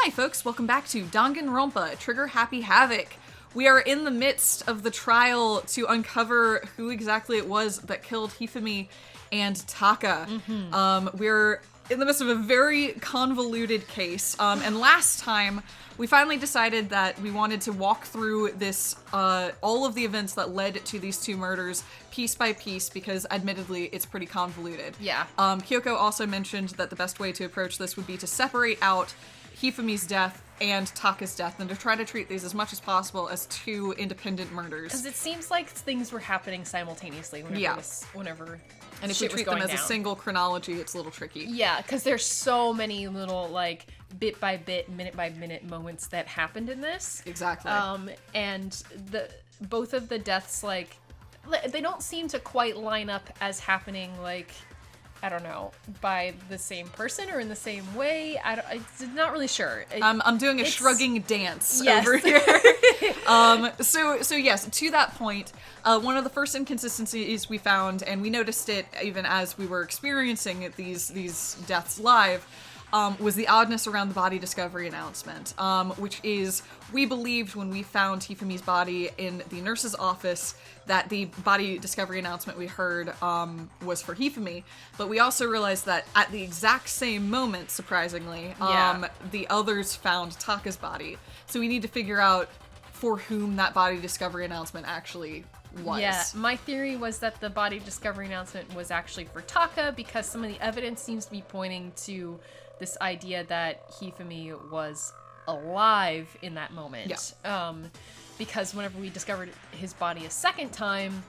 Hi folks, welcome back to Danganronpa, Trigger Happy Havoc. We are in the midst of the trial to uncover who exactly it was that killed Hifumi and Taka. We're in the midst of a very convoluted case, and last time we finally decided that we wanted to walk through this, all of the events that led to these two murders piece by piece, because admittedly it's pretty convoluted. Yeah. Kyoko also mentioned that the best way to approach this would be to separate out Hifumi's death and Taka's death, and to try to treat these as much as possible as two independent murders. Because it seems like things were happening simultaneously whenever and if we treat them as a single chronology, it's a little tricky. Yeah, because there's so many little, like, bit by bit, minute by minute moments that happened in this. Exactly. And both of the deaths, like, they don't seem to quite line up as happening, like, I don't know, by the same person or in the same way. I'm not really sure. I'm doing a shrugging dance over here. So yes, to that point, one of the first inconsistencies we found, and we noticed it even as we were experiencing these deaths live, was the oddness around the body discovery announcement, which is, we believed when we found Hifumi's body in the nurse's office that the body discovery announcement we heard was for Hifumi, but we also realized that at the exact same moment, surprisingly, the others found Taka's body. So we need to figure out for whom that body discovery announcement actually was. Yeah, my theory was that the body discovery announcement was actually for Taka, because some of the evidence seems to be pointing to this idea that Hifumi was alive in that moment. Yeah. Because whenever we discovered his body a second time,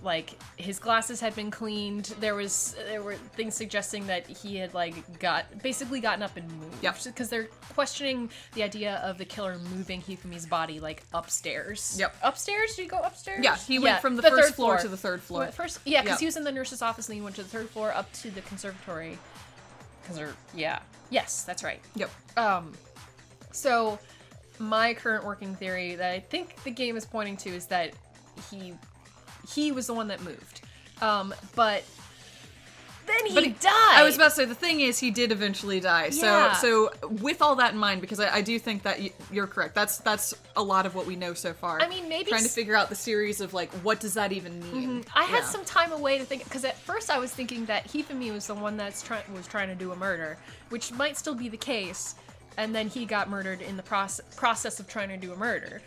like, his glasses had been cleaned. There were things suggesting that he had, like, basically gotten up and moved. Yep. Because they're questioning the idea of the killer moving Hifumi's body, like, upstairs. Yep. Upstairs? Did he go upstairs? Yeah, he went from the first floor to the third floor. Because he was in the nurse's office and he went to the third floor up to the conservatory. Yes, that's right. Yep. So my current working theory that I think the game is pointing to is that he was the one that moved. But then he died. I was about to say, the thing is, he did eventually die. Yeah. So with all that in mind, because I do think that you're correct. That's a lot of what we know so far. I mean, maybe trying to figure out the series of, like, what does that even mean? I had some time away to think, because at first I was thinking that Hifumi was the one was trying to do a murder, which might still be the case, and then he got murdered in the process of trying to do a murder.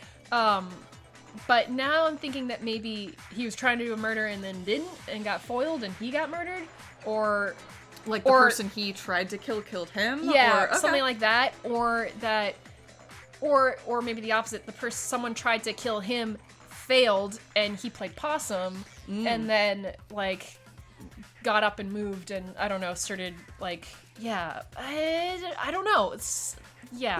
But now I'm thinking that maybe he was trying to do a murder and then didn't, and got foiled and he got murdered, or like the person he tried to kill killed him. Yeah, something like that, or maybe the opposite. Someone tried to kill him, failed, and he played possum, and then, like, got up and moved, and I don't know, started, like, I don't know. No,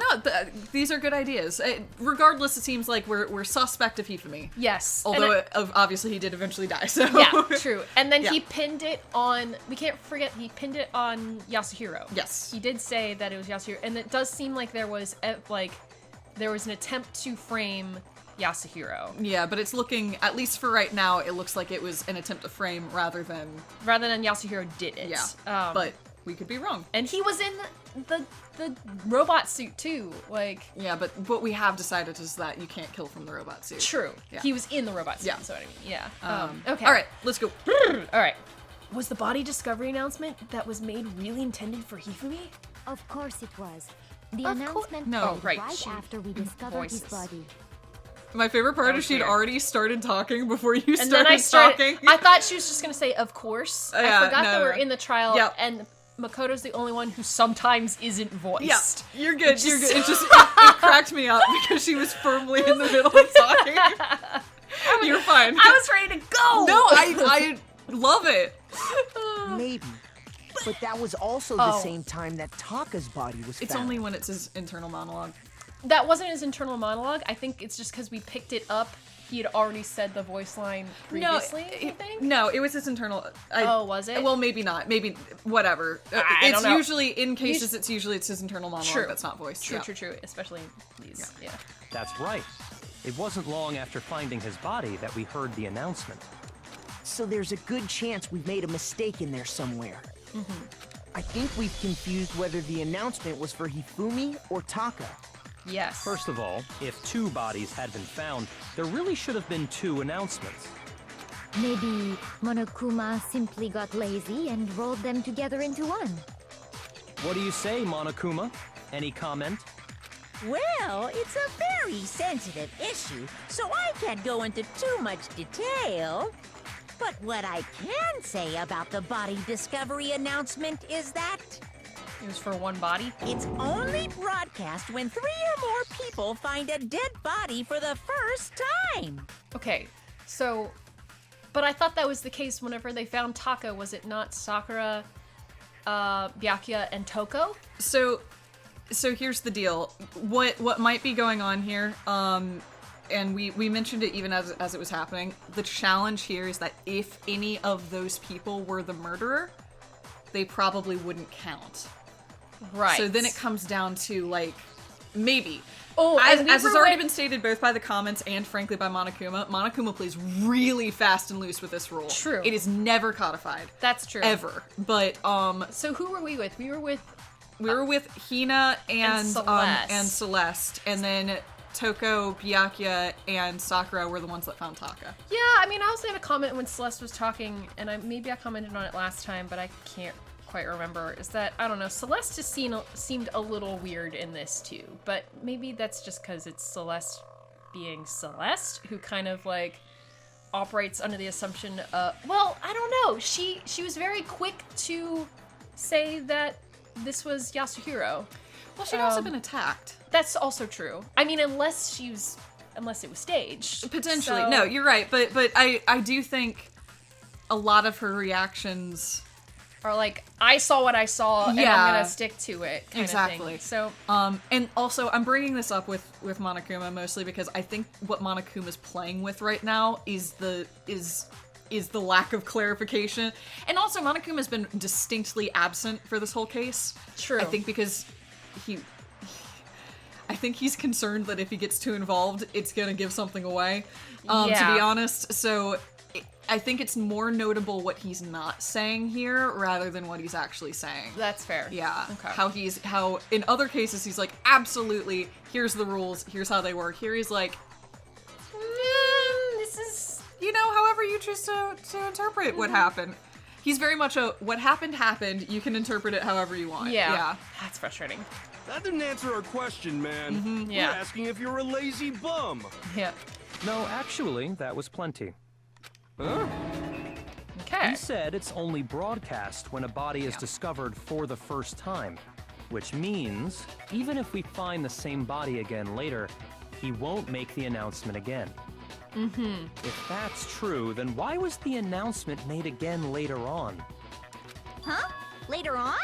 these are good ideas. Regardless, it seems like we're suspect of Hifumi. Yes. Although, obviously, he did eventually die, so... Yeah, true. And then he pinned it on... We can't forget, he pinned it on Yasuhiro. Yes. He did say that it was Yasuhiro. And it does seem like there was an attempt to frame Yasuhiro. Yeah, but it's looking, at least for right now, it looks like it was an attempt to frame rather than Yasuhiro did it. Yeah, but we could be wrong. And he was in the robot suit too, like... Yeah, but what we have decided is that you can't kill from the robot suit. True. Yeah. He was in the robot suit, yeah. so what I mean. Yeah. Okay. Alright, let's go. Alright. Was the body discovery announcement that was made really intended for Hifumi? Of course it was. The announcement no, right after we discovered his body. My favorite part is she'd already started talking before you started talking. I thought she was just going to say, of course. Yeah, I forgot that we're in the trial, yep. And Makoto's the only one who sometimes isn't voiced. Yeah, you're good, you're good. It cracked me up because she was firmly in the middle of talking. You're fine. I was ready to go! No, I love it. Maybe. But that was also the same time that Taka's body was found. It's only when it's his internal monologue. That wasn't his internal monologue. I think it's just because we picked it up. He had already said the voice line previously, I think? No, it was his internal... was it? Well, maybe not. Maybe, whatever. I don't know. Usually, in cases, it's his internal monologue that's not voiced. True. Especially these, yeah. That's right. It wasn't long after finding his body that we heard the announcement. So there's a good chance we've made a mistake in there somewhere. I think we've confused whether the announcement was for Hifumi or Taka. Yes. First of all, if 2 bodies had been found, there really should have been 2 announcements. Maybe Monokuma simply got lazy and rolled them together into one. What do you say, Monokuma? Any comment? Well, it's a very sensitive issue, so I can't go into too much detail. But what I can say about the body discovery announcement is that It was for one body? it's only broadcast when 3 or more people find a dead body for the first time. Okay, so... But I thought that was the case whenever they found Taka. Was it not Sakura, Byakuya, and Toko? So here's the deal. What might be going on here, and we mentioned it even as it was happening, the challenge here is that if any of those people were the murderer, they probably wouldn't count. Right. So then it comes down to, like, maybe. Oh, as and has already been stated both by the comments and frankly by Monokuma, Monokuma plays really fast and loose with this rule. True. It is never codified. That's true. Ever. But So who were we with? We were with Hina and Celeste. Celeste, and then Toko, Byakuya, and Sakura were the ones that found Taka. Yeah, I mean, I was gonna comment when Celeste was talking, and maybe I commented on it last time, but I can't quite remember. Is that, I don't know, Celeste just seemed a little weird in this too, but maybe that's just because it's Celeste being Celeste, who kind of like operates under the assumption well, I don't know. She was very quick to say that this was Yasuhiro. Well, she'd also been attacked. That's also true. I mean, unless it was staged. Potentially. So- No, you're right. But I do think a lot of her reactions... Or like, I saw what I saw, and Yeah. I'm gonna stick to it, kind Exactly. of thing. So, and also, I'm bringing this up with Monokuma mostly because I think what Monokuma's playing with right now is the lack of clarification. And also, Monokuma's been distinctly absent for this whole case. True. I think because I think he's concerned that if he gets too involved, it's gonna give something away, to Yeah. be honest. So I think it's more notable what he's not saying here rather than what he's actually saying. that's fair. Yeah. Okay. How in other cases he's like, absolutely, here's the rules, here's how they work. Here he's like, This is... however you choose to interpret what happened. He's very much what happened, you can interpret it however you want. Yeah. That's frustrating. That didn't answer our question, man. Yeah. We're asking if you're a lazy bum. Yeah. No, actually, that was plenty. Okay. He said it's only broadcast when a body is discovered for the first time, which means even if we find the same body again later, he won't make the announcement again. If that's true, then why was the announcement made again later on? Huh? Later on?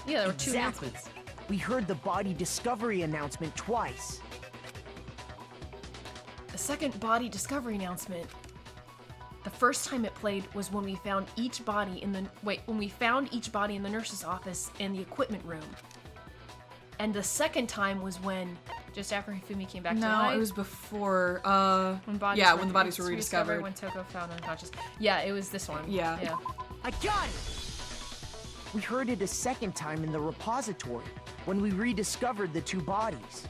Yeah, there were two Exactly. announcements. We heard the body discovery announcement twice. The second body discovery announcement. The first time it played was when we found each body in the nurse's office and the equipment room. And the second time was when, just after Hifumi came back to No, life. it was before. When the bodies were rediscovered. When Toko found unconscious. Yeah, it was this one. Yeah. I got it! We heard it a second time in the repository, when we rediscovered the 2 bodies.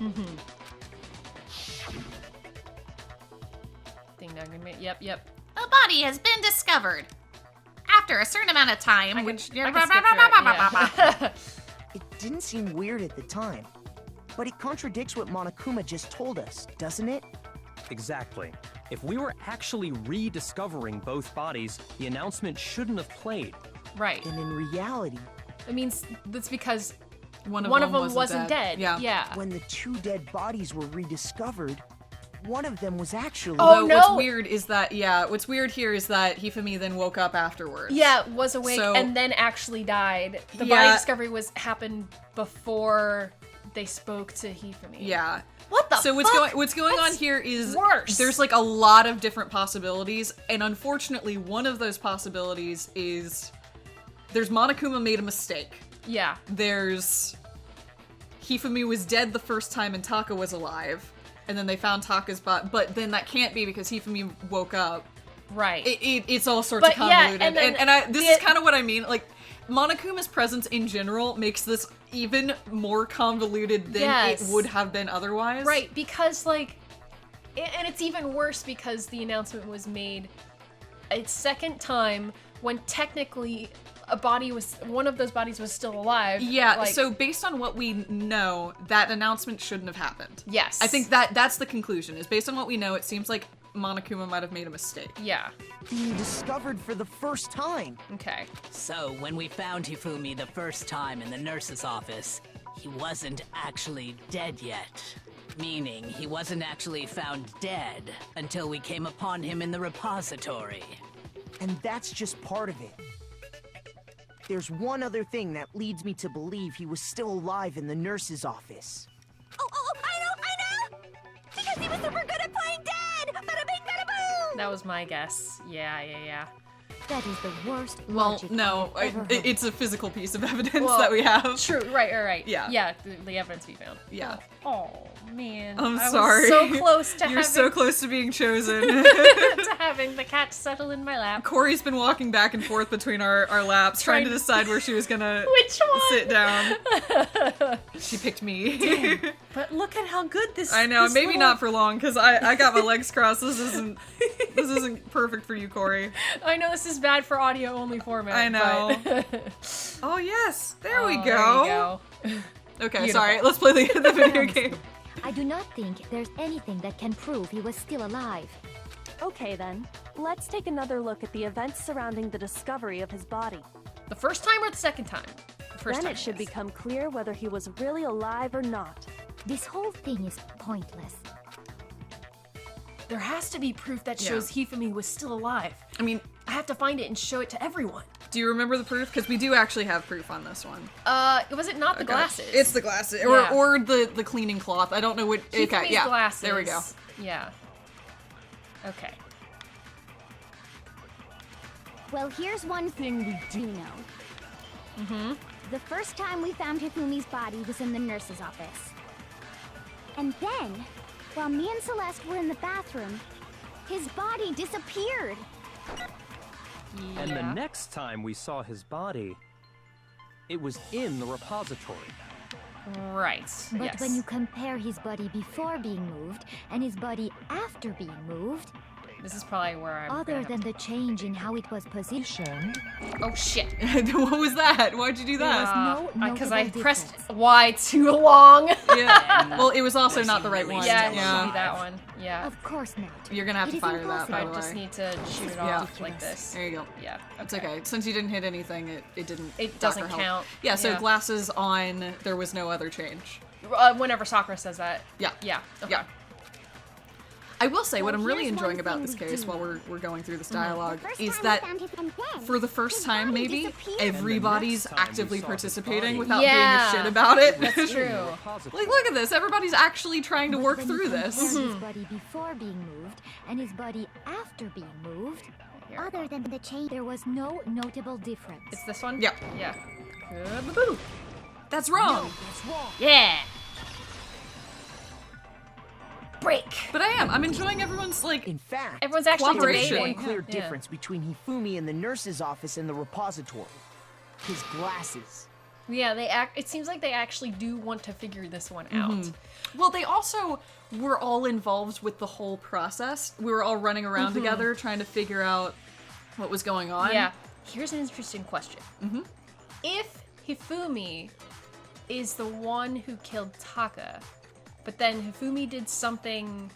Ding dong, ding, ding. Yep. A body has been discovered. After a certain amount of time, I can which... skip through it, yeah. It didn't seem weird at the time, but it contradicts what Monokuma just told us, doesn't it? Exactly. If we were actually rediscovering both bodies, the announcement shouldn't have played. Right. And in reality, It means that's because One of them them wasn't dead. Yeah. when the 2 dead bodies were rediscovered, one of them was actually... Oh, Though no! What's weird here is that Hifumi then woke up afterwards. Yeah, was awake So- and then actually died. The body Yeah. discovery happened before they spoke to Hifumi. Yeah. What the So fuck? what's going on That's here is worse. there's like a lot of different possibilities, and unfortunately one of those possibilities is there's Monokuma made a mistake. Yeah. There's Hifumi was dead the first time and Taka was alive, and then they found Taka's body, but then that can't be because Hifumi woke up. Right. It's all sorts of But yeah, convoluted, and then this is kind of what I mean. Like, Monokuma's presence in general makes this even more convoluted than it would have been otherwise. Right, because, like, and it's even worse because the announcement was made a second time when technically one of those bodies was still alive. Yeah, like, so based on what we know, that announcement shouldn't have happened. Yes. I think that's the conclusion, is based on what we know, it seems like Monokuma might have made a mistake. Yeah. Being discovered for the first time. Okay. So, when we found Hifumi the first time in the nurse's office, he wasn't actually dead yet. Meaning, he wasn't actually found dead until we came upon him in the repository. And that's just part of it. There's one other thing that leads me to believe he was still alive in the nurse's office. Oh, I know! Because he was super good at playing dead! Bada bing, bada boom! That was my guess. Yeah. That is the worst Well, logic no, I've ever heard. it's a physical piece of evidence that we have. True, right. Yeah. Yeah, the evidence we found. Yeah. Oh, man. I'm I sorry. Was so close to You're so close to being chosen. to having the cat settle in my lap. Corey's been walking back and forth between our laps, trying to decide where she was gonna Which one? sit down. She picked me. But look at how good this. I know, this maybe little... not for long, because I got my legs crossed. This isn't perfect for you, Corey. I know this is bad for audio only format. I know. But... Oh yes, there we go. There you go. Okay, Beautiful. sorry. Let's play the video game. I do not think there's anything that can prove he was still alive. Okay then, let's take another look at the events surrounding the discovery of his body. The first time or the second time? The first Then time, it should yes. become clear whether he was really alive or not. This whole thing is pointless. There has to be proof that shows Hifumi was still alive. I mean, I have to find it and show it to everyone. do you remember the proof? Because we do actually have proof on this one. Was it not the glasses? It's the glasses, Yeah. or the cleaning cloth. I don't know what. Okay, Hifumi's yeah. glasses. There we go. Yeah. Okay. Well, here's one thing we do know. Mm-hmm. The first time we found Hifumi's body was in the nurse's office. And then, while me and Celeste were in the bathroom, his body disappeared. And the next time we saw his body, it was in the repository. Right. But yes. when you compare his body before being moved and his body after being moved, This is probably where I'm other than the change in how it was positioned, Oh shit. What was that? Why'd you do that? no Because I notable pressed difference. Y too long. Yeah. Well, it was also not the right one. Yeah, it should be that one. Yeah. Of course not. You're gonna have It to is fire that, by I the just way. need to shoot it Yeah. off like this. There you go. Yeah. It's okay. Since you didn't hit anything, it didn't. It dock doesn't or help. count. Yeah. So Yeah. glasses on. There was no other change. Whenever Sakura says that. Yeah. Yeah. Okay. Yeah. I will say what Well, I'm really here's enjoying one about thing this we case do while know. we're going through this The dialogue first is time that we found him, and then for the first his time body maybe disappeared. everybody's And the next time we actively saw his participating body- without Yeah. being a shit about it. That's true. Like, look at this. Everybody's actually trying to But work when you through compare this. his body before being moved and his body after being moved, other than the change, there was no notable difference. It's this one? Yeah. Yeah. Boo. That's wrong. Yeah. Break. But I'm enjoying everyone's like. In fact, Everyone's actually Cooperation. debating. one clear Yeah. difference between Hifumi and the nurse's office and the repository. His glasses. Yeah, it seems like they actually do want to figure this one out. Mm-hmm. Well, they also were all involved with the whole process. We were all running around together trying to figure out what was going on. Yeah. Here's an interesting question. If Hifumi is the one who killed Taka, but then Hifumi did something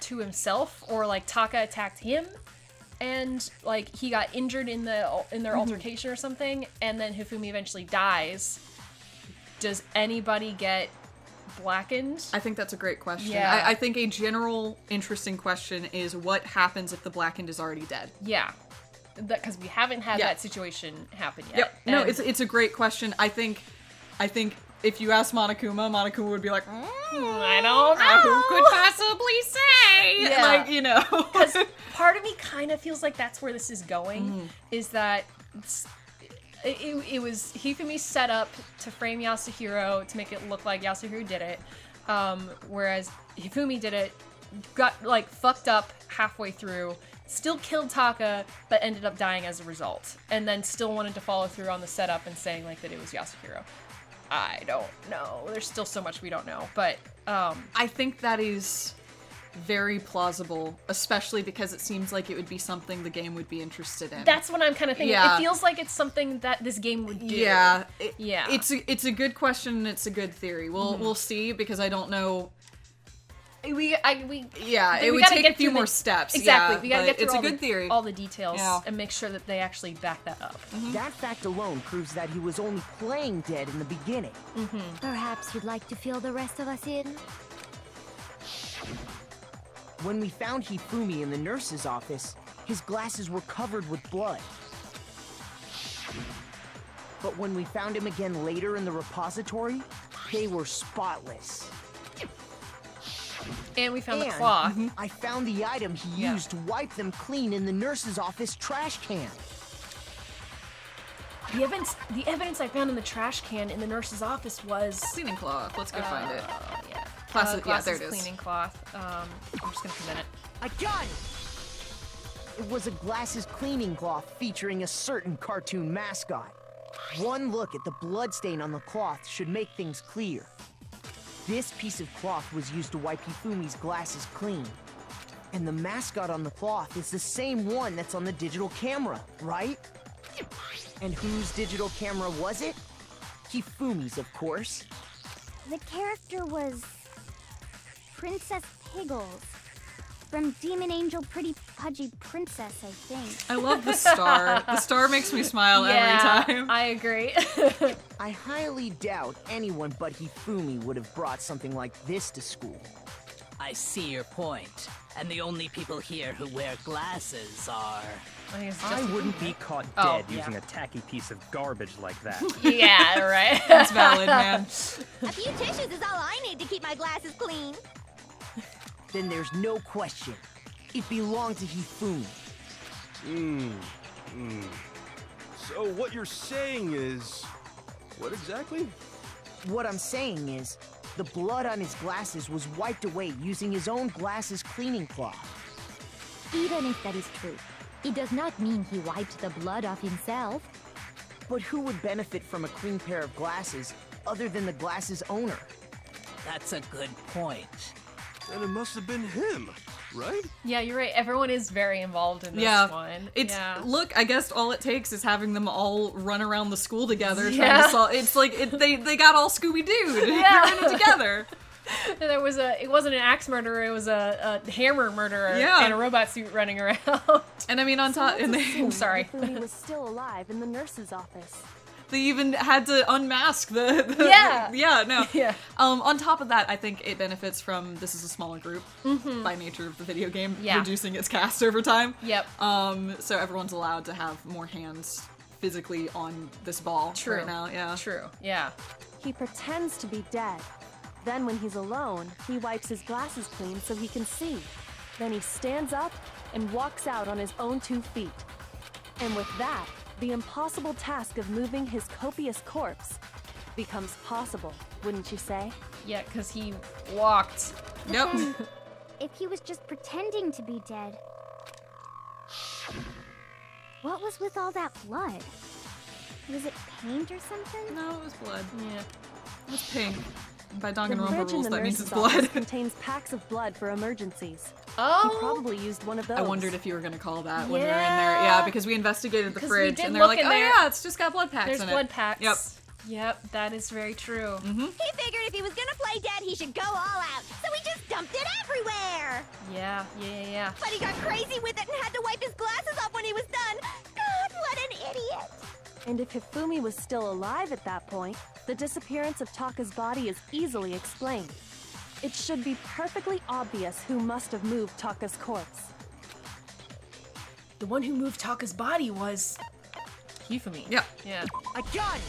to himself, or like Taka attacked him, and like he got injured in their altercation or something, and then Hifumi eventually dies, does anybody get blackened? I think that's a great question. Yeah. I think a general interesting question is what happens if the blackened is already dead? Yeah. Because we haven't had Yeah. that situation happen yet. Yep. No, And- it's a great question. I think if you ask Monokuma would be like, I don't know. who could possibly say? Yeah. Like, you know. Because part of me kind of feels like that's where this is going, is that it was Hifumi set up to frame Yasuhiro to make it look like Yasuhiro did it, whereas Hifumi did it, got like fucked up halfway through, still killed Taka, but ended up dying as a result, and then still wanted to follow through on the setup and saying like that it was Yasuhiro. I don't know. There's still so much we don't know, but I think that is very plausible, especially because it seems like it would be something the game would be interested in. That's what I'm kind of thinking. Yeah. It feels like it's something that this game would do. Yeah. Yeah. It's a good question and it's a good theory. We'll see, because I don't know. It would take a few more steps. Exactly. Yeah, we gotta get through it's a good theory. all the details and make sure that they actually back that up. That fact alone proves that he was only playing dead in the beginning. Perhaps you'd like to fill the rest of us in? When we found Hifumi in the nurse's office, his glasses were covered with blood. But when we found him again later in the repository, they were spotless. And we found the cloth. I found the item he used to wipe them clean in the nurse's office trash can. The evidence I found in the trash can in the nurse's office was cleaning cloth. Let's go find it. Yeah. Yeah, there it is. Cleaning cloth. I'm just gonna commit it. I got it! It was a glasses cleaning cloth featuring a certain cartoon mascot. One look at the bloodstain on the cloth should make things clear. This piece of cloth was used to wipe Hifumi's glasses clean. And the mascot on the cloth is the same one that's on the digital camera, right? And whose digital camera was it? Hifumi's, of course. The character was Princess Piggles from Demon Angel Pretty Pudgy Princess, I think. I love the star. The star makes me smile every time. I agree. I highly doubt anyone but Hifumi would have brought something like this to school. I see your point. And the only people here who wear glasses are... I wouldn't be caught dead using a tacky piece of garbage like that. Yeah, right. That's valid, man. A few tissues is all I need to keep my glasses clean. Then there's no question. It belonged to Hifumi. So what you're saying is... What exactly? What I'm saying is, the blood on his glasses was wiped away using his own glasses cleaning cloth. Even if that is true, it does not mean he wiped the blood off himself. But who would benefit from a clean pair of glasses other than the glasses owner? That's a good point. Then it must have been him, right? Yeah, you're right. Everyone is very involved in this one. Look, I guess all it takes is having them all run around the school together trying to solve. It's like they got all Scooby-Dooed. Yeah. They're in it together. It wasn't an axe murderer, it was a hammer murderer Yeah. in a robot suit running around. And I mean, on top, and Assume sorry, Hifumi was still alive in the nurse's office. they even had to unmask the Yeah. On top of that, I think it benefits from this is a smaller group by nature of the video game, reducing its cast over time. Yep. So everyone's allowed to have more hands physically on this ball right now. Yeah. True. Yeah. He pretends to be dead. Then when he's alone, he wipes his glasses clean so he can see. Then he stands up and walks out on his own 2 feet. And with that, the impossible task of moving his copious corpse becomes possible, wouldn't you say? Yeah, because he walked. Yep. If he was just pretending to be dead, what was with all that blood? Was it paint or something? No, it was blood. Yeah. It was pink. By The Danganronpa fridge in rules, the that means nurse's it's blood. office contains packs of blood for emergencies. Oh. He probably used one of those. I wondered if you were going to call that when you were in there. Yeah, because we investigated the 'Cause fridge we did and they're look like, in oh there. yeah, it's just got blood packs There's in blood it. packs. Yep. Yep, that is very true. He figured if he was gonna play dead, he should go all out, so he just dumped it everywhere. Yeah. But he got crazy with it and had to wipe his glasses off when he was done. God, what an idiot. And if Hifumi was still alive at that point, the disappearance of Taka's body is easily explained. It should be perfectly obvious who must have moved Taka's corpse. The one who moved Taka's body was Hifumi. Yeah. Yeah. I got it!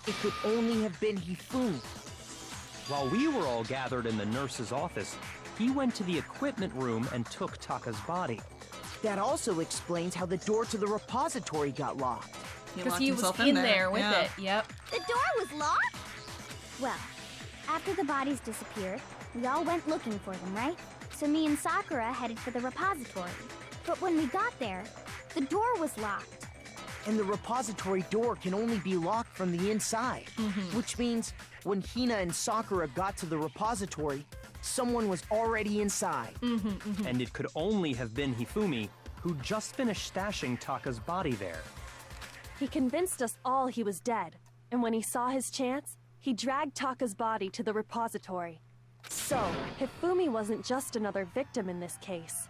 It could only have been Hifumi. While we were all gathered in the nurse's office, he went to the equipment room and took Taka's body. That also explains how the door to the repository got locked. Because he was in there with it. Yep. The door was locked? Well, after the bodies disappeared, we all went looking for them, right? so me and Sakura headed for the repository. But when we got there, the door was locked. And the repository door can only be locked from the inside. Which means when Hina and Sakura got to the repository, someone was already inside. And it could only have been Hifumi, who just finished stashing Taka's body there. He convinced us all he was dead, and when he saw his chance, he dragged Taka's body to the repository. So, Hifumi wasn't just another victim in this case.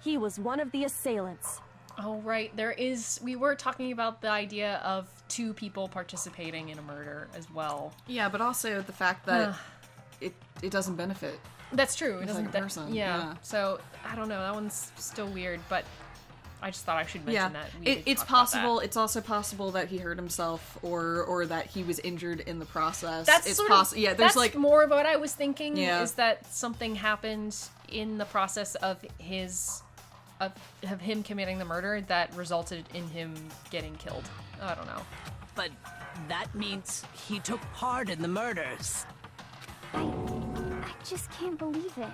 He was one of the assailants. Oh, right. We were talking about the idea of 2 people participating in a murder as well. Yeah, but also the fact that it doesn't benefit. That's true. It the doesn't. second person. Yeah. So, I don't know. That one's still weird, but I just thought I should mention that. It's possible. It's also possible that he hurt himself or that he was injured in the process. That's possible. Yeah, there's that's more of what I was thinking. Yeah. Is that something happened in the process of him committing the murder that resulted in him getting killed. I don't know. But that means he took part in the murders. I just can't believe it.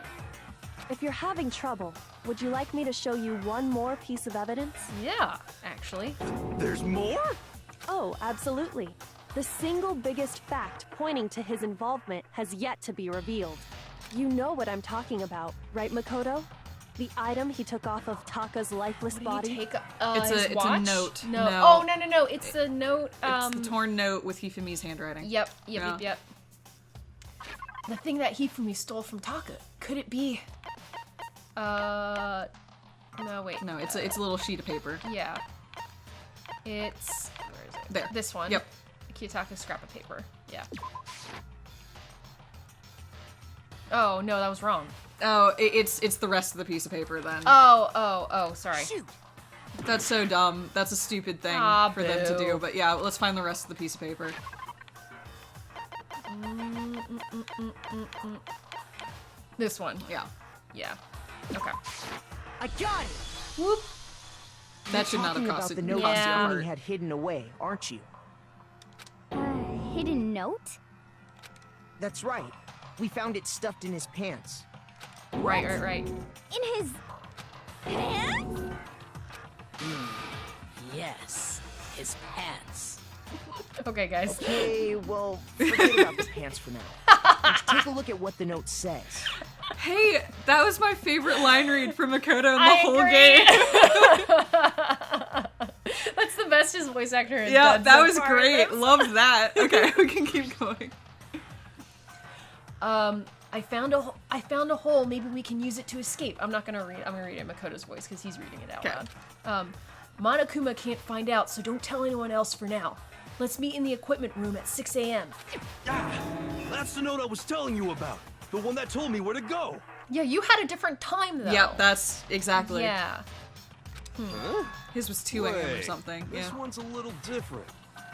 If you're having trouble, would you like me to show you one more piece of evidence? Yeah, actually. There's more? Oh, absolutely. The single biggest fact pointing to his involvement has yet to be revealed. You know what I'm talking about, right, Makoto? The item he took off of Taka's lifeless body? Take it's a note. No. No. Oh, no. It's the note. It's the torn note with Hifumi's handwriting. Yep. The thing that Hifumi stole from Taka. Could it be? No, wait. No, it's a little sheet of paper. Yeah. It's... Where is it? There. This one. Yep. Kiyotaka's scrap of paper. Yeah. Oh, no, that was wrong. Oh, it's the rest of the piece of paper then. Oh, sorry. Shoot! That's so dumb. That's a stupid thing for them to do. But yeah, let's find the rest of the piece of paper. This one. Yeah. Yeah. Okay. I got it! Whoop. That should not have Talking cost about the it. note cost you a Yeah. heart. Hifumi had hidden away, aren't you? Hidden note? That's right. We found it stuffed in his pants. Right. In his pants? Yes, his pants. Okay, guys. Okay, well, forget about the pants for now. Let's take a look at what the note says. Hey, that was my favorite line read from Makoto in the I whole agree. game. That's the best his voice actor has Yeah, done that so was far. great. Loved that. Okay, we can keep going. I found a hole. Maybe we can use it to escape. I'm not gonna read. I'm gonna read it in Makoto's voice because he's reading it out loud. Monokuma can't find out, so don't tell anyone else for now. Let's meet in the equipment room at 6 a.m. That's the note I was telling you about. The one that told me where to go. Yeah, you had a different time though. Yep, that's exactly. Yeah. Huh? His was 2 a.m. or Wait, something. This Yeah. one's a little different.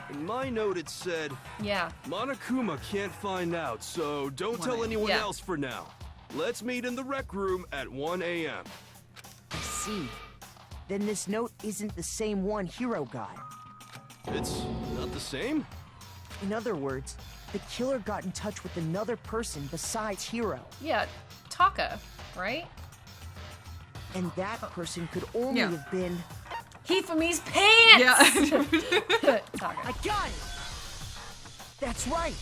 In my note it said, Yeah. Monokuma can't find out, so don't 1 tell a.m. anyone Yeah. else for now. Let's meet in the rec room at 1 a.m. I see. Then this note isn't the same one Hiro got. It's not the same? In other words, the killer got in touch with another person besides Hiro. Yeah. Taka, right? And that person could only Yeah. have been... Hifumi's pants. Yeah. Taka. I got it! That's right!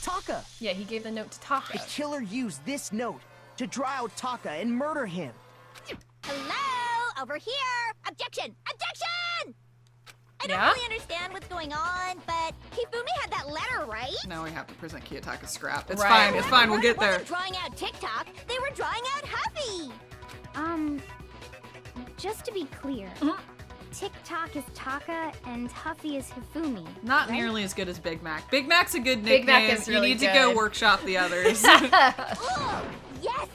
Taka! Yeah, he gave the note to The Taka. killer used this note to draw out Taka and murder him. Hello? Over here! Objection! Objection! I don't Yeah? really understand what's going on, but Hifumi had that letter, right? Now we have to present Kiyotaka's scrap. It's Right. fine. It's fine. We'll get there. Wasn't drawing out TikTok. They were drawing out Huffy. Just to be clear, TikTok is Taka and Huffy is Hifumi. Not right? nearly as good as Big Mac. Big Mac's a good nickname. Big Mac is really you need to go good. workshop the others. Ugh, yes!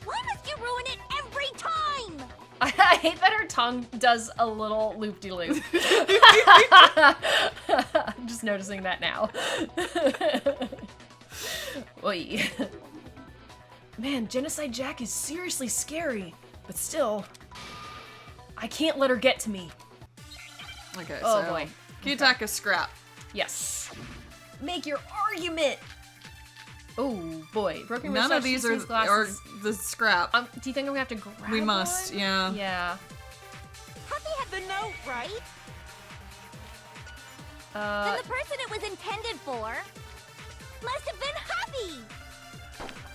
Why must you ruin it every time? I hate that her tongue does a little loop-de-loop. I'm just noticing that now. Oy. Man, Genocide Jack is seriously scary, but still, I can't let her get to me. Okay, Oh, so boy. Kiyotaka's scrap. Yes. Make your argument. Oh, boy, broken None wristwatch, of these Houston's are glasses. the scrap. Do you think we have to grab We must, one? yeah. Yeah. Puppy had the note, right? Then the person it was intended for must have been Huffy!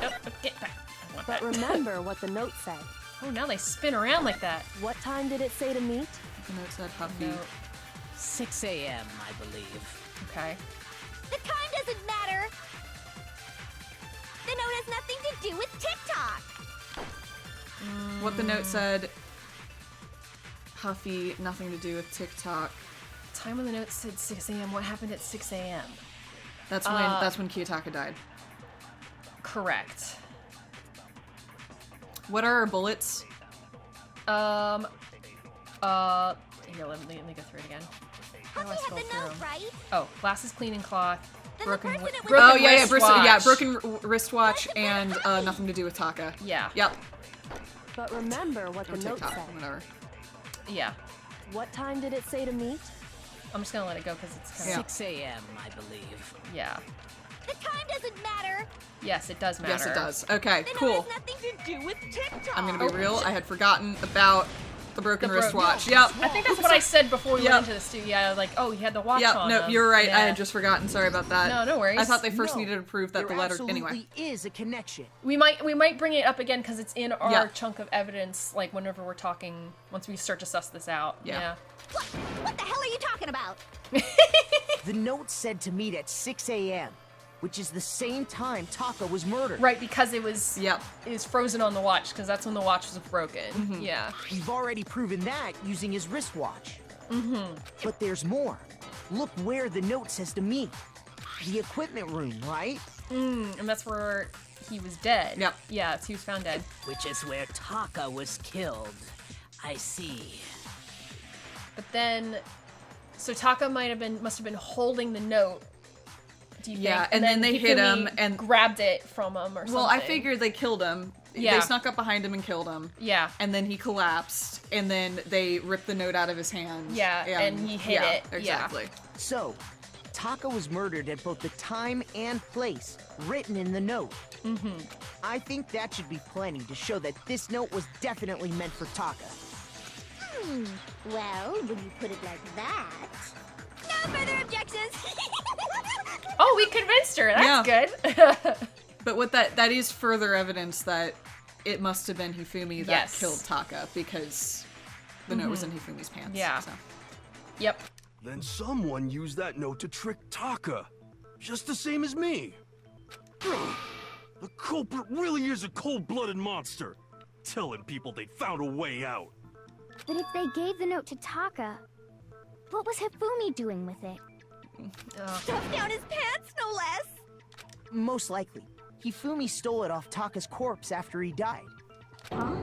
Oh, get back. I want But that. remember what the note said. Oh, now they spin around like that. What time did it say to meet? The note said Huffy. No. 6 a.m., I believe. Okay. The time doesn't matter! The note has nothing to do with TikTok! What the note said, Huffy, nothing to do with TikTok. Time on the note said 6 a.m. What happened at 6 a.m.? That's when Kiyotaka died. Correct. What are our bullets? Here, let me go through it again. How do I Huffy scroll had the through note, 'em? right? Oh, glasses, cleaning cloth, Then broken, the person it was broken Oh yeah, wristwatch. broken wristwatch and nothing to do with Taka. Yeah. Yep. But remember what Or the note TikTok, said. whatever. Yeah. What time did it say to meet? I'm just gonna let it go because it's kind of 6 a.m., I believe. yeah. The time doesn't matter! Yes, it does matter. Yes, it does. Okay, The cool. note has nothing to do with TikTok! I'm gonna be real. I had forgotten about the broken The bro- wristwatch. no. Yep. I think that's what I said before we Yep. went into the studio. Yeah, like, oh, he had the watch Yep. on. No, him. you're right. I Yeah. had just forgotten. Sorry about that. No, no worries. I thought they first No, needed to prove that there the letter. absolutely Anyway. is a connection. We might bring it up again because it's in our Yeah. chunk of evidence. Like whenever we're talking, once we start to suss this out. Yeah. What the hell are you talking about? The note said to meet at 6 a.m., which is the same time Taka was murdered. Right, because it was Yep. it was frozen on the watch because that's when the watch was broken. Mm-hmm. Yeah. We've already proven that using his wristwatch. But there's more. Look where the note says to meet. The equipment room, right? And that's where he was dead. Yep. Yeah, he was found dead. Which is where Taka was killed. I see. But then, so Taka must have been holding the note. Do you Yeah, think? and then they hit Hifumi him and- grabbed it from him or something. Well, I figured they killed him. Yeah. They snuck up behind him and killed him. Yeah. And then he collapsed. And then they ripped the note out of his hand. Yeah, and he hid it. Yeah. Exactly. So, Taka was murdered at both the time and place written in the note. I think that should be plenty to show that this note was definitely meant for Taka. Well, when you put it like that... No further objections! Oh, we convinced her. That's Yeah. good. But what that is further evidence that it must have been Hifumi that Yes. killed Taka because the note was in Hifumi's pants. Yeah. So. Yep. Then someone used that note to trick Taka. Just the same as me. The culprit really is a cold-blooded monster. Telling people they found a way out. But if they gave the note to Taka, what was Hifumi doing with it? Stuffed down his pants, no less! Most likely, Hifumi stole it off Taka's corpse after he died. Huh?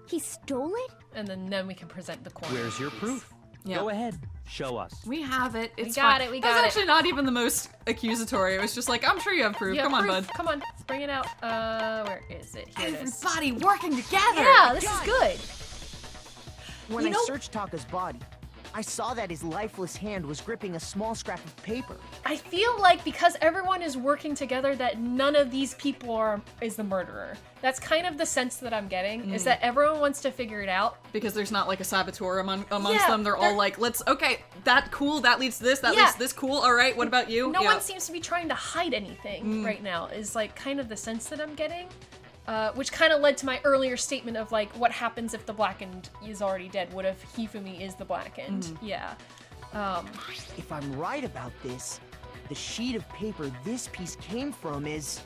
He stole it? And then we can present the corner. Where's your proof? Yeah. Go ahead, show us. We have it. It's got fine. it, we That was got it. actually not even the most accusatory. It was just like, I'm sure you have proof. Yeah, Come on, proof. bud. Come on, let's bring it out. Where is it? Here it is. Everybody working together. Yeah, this is good. When You I know- searched Taka's body, I saw that his lifeless hand was gripping a small scrap of paper. I feel like because everyone is working together that none of these people is the murderer. That's kind of the sense that I'm getting, is that everyone wants to figure it out. Because there's not like a saboteur amongst Yeah, them. They're all like, that cool, that leads to this, that Yeah. leads to this, cool, all right, what about you? No Yeah. one seems to be trying to hide anything right now, is like kind of the sense that I'm getting. Which kind of led to my earlier statement of like, what happens if the Blackened is already dead? What if Hifumi is the Blackened? Yeah. If I'm right about this, the sheet of paper this piece came from is...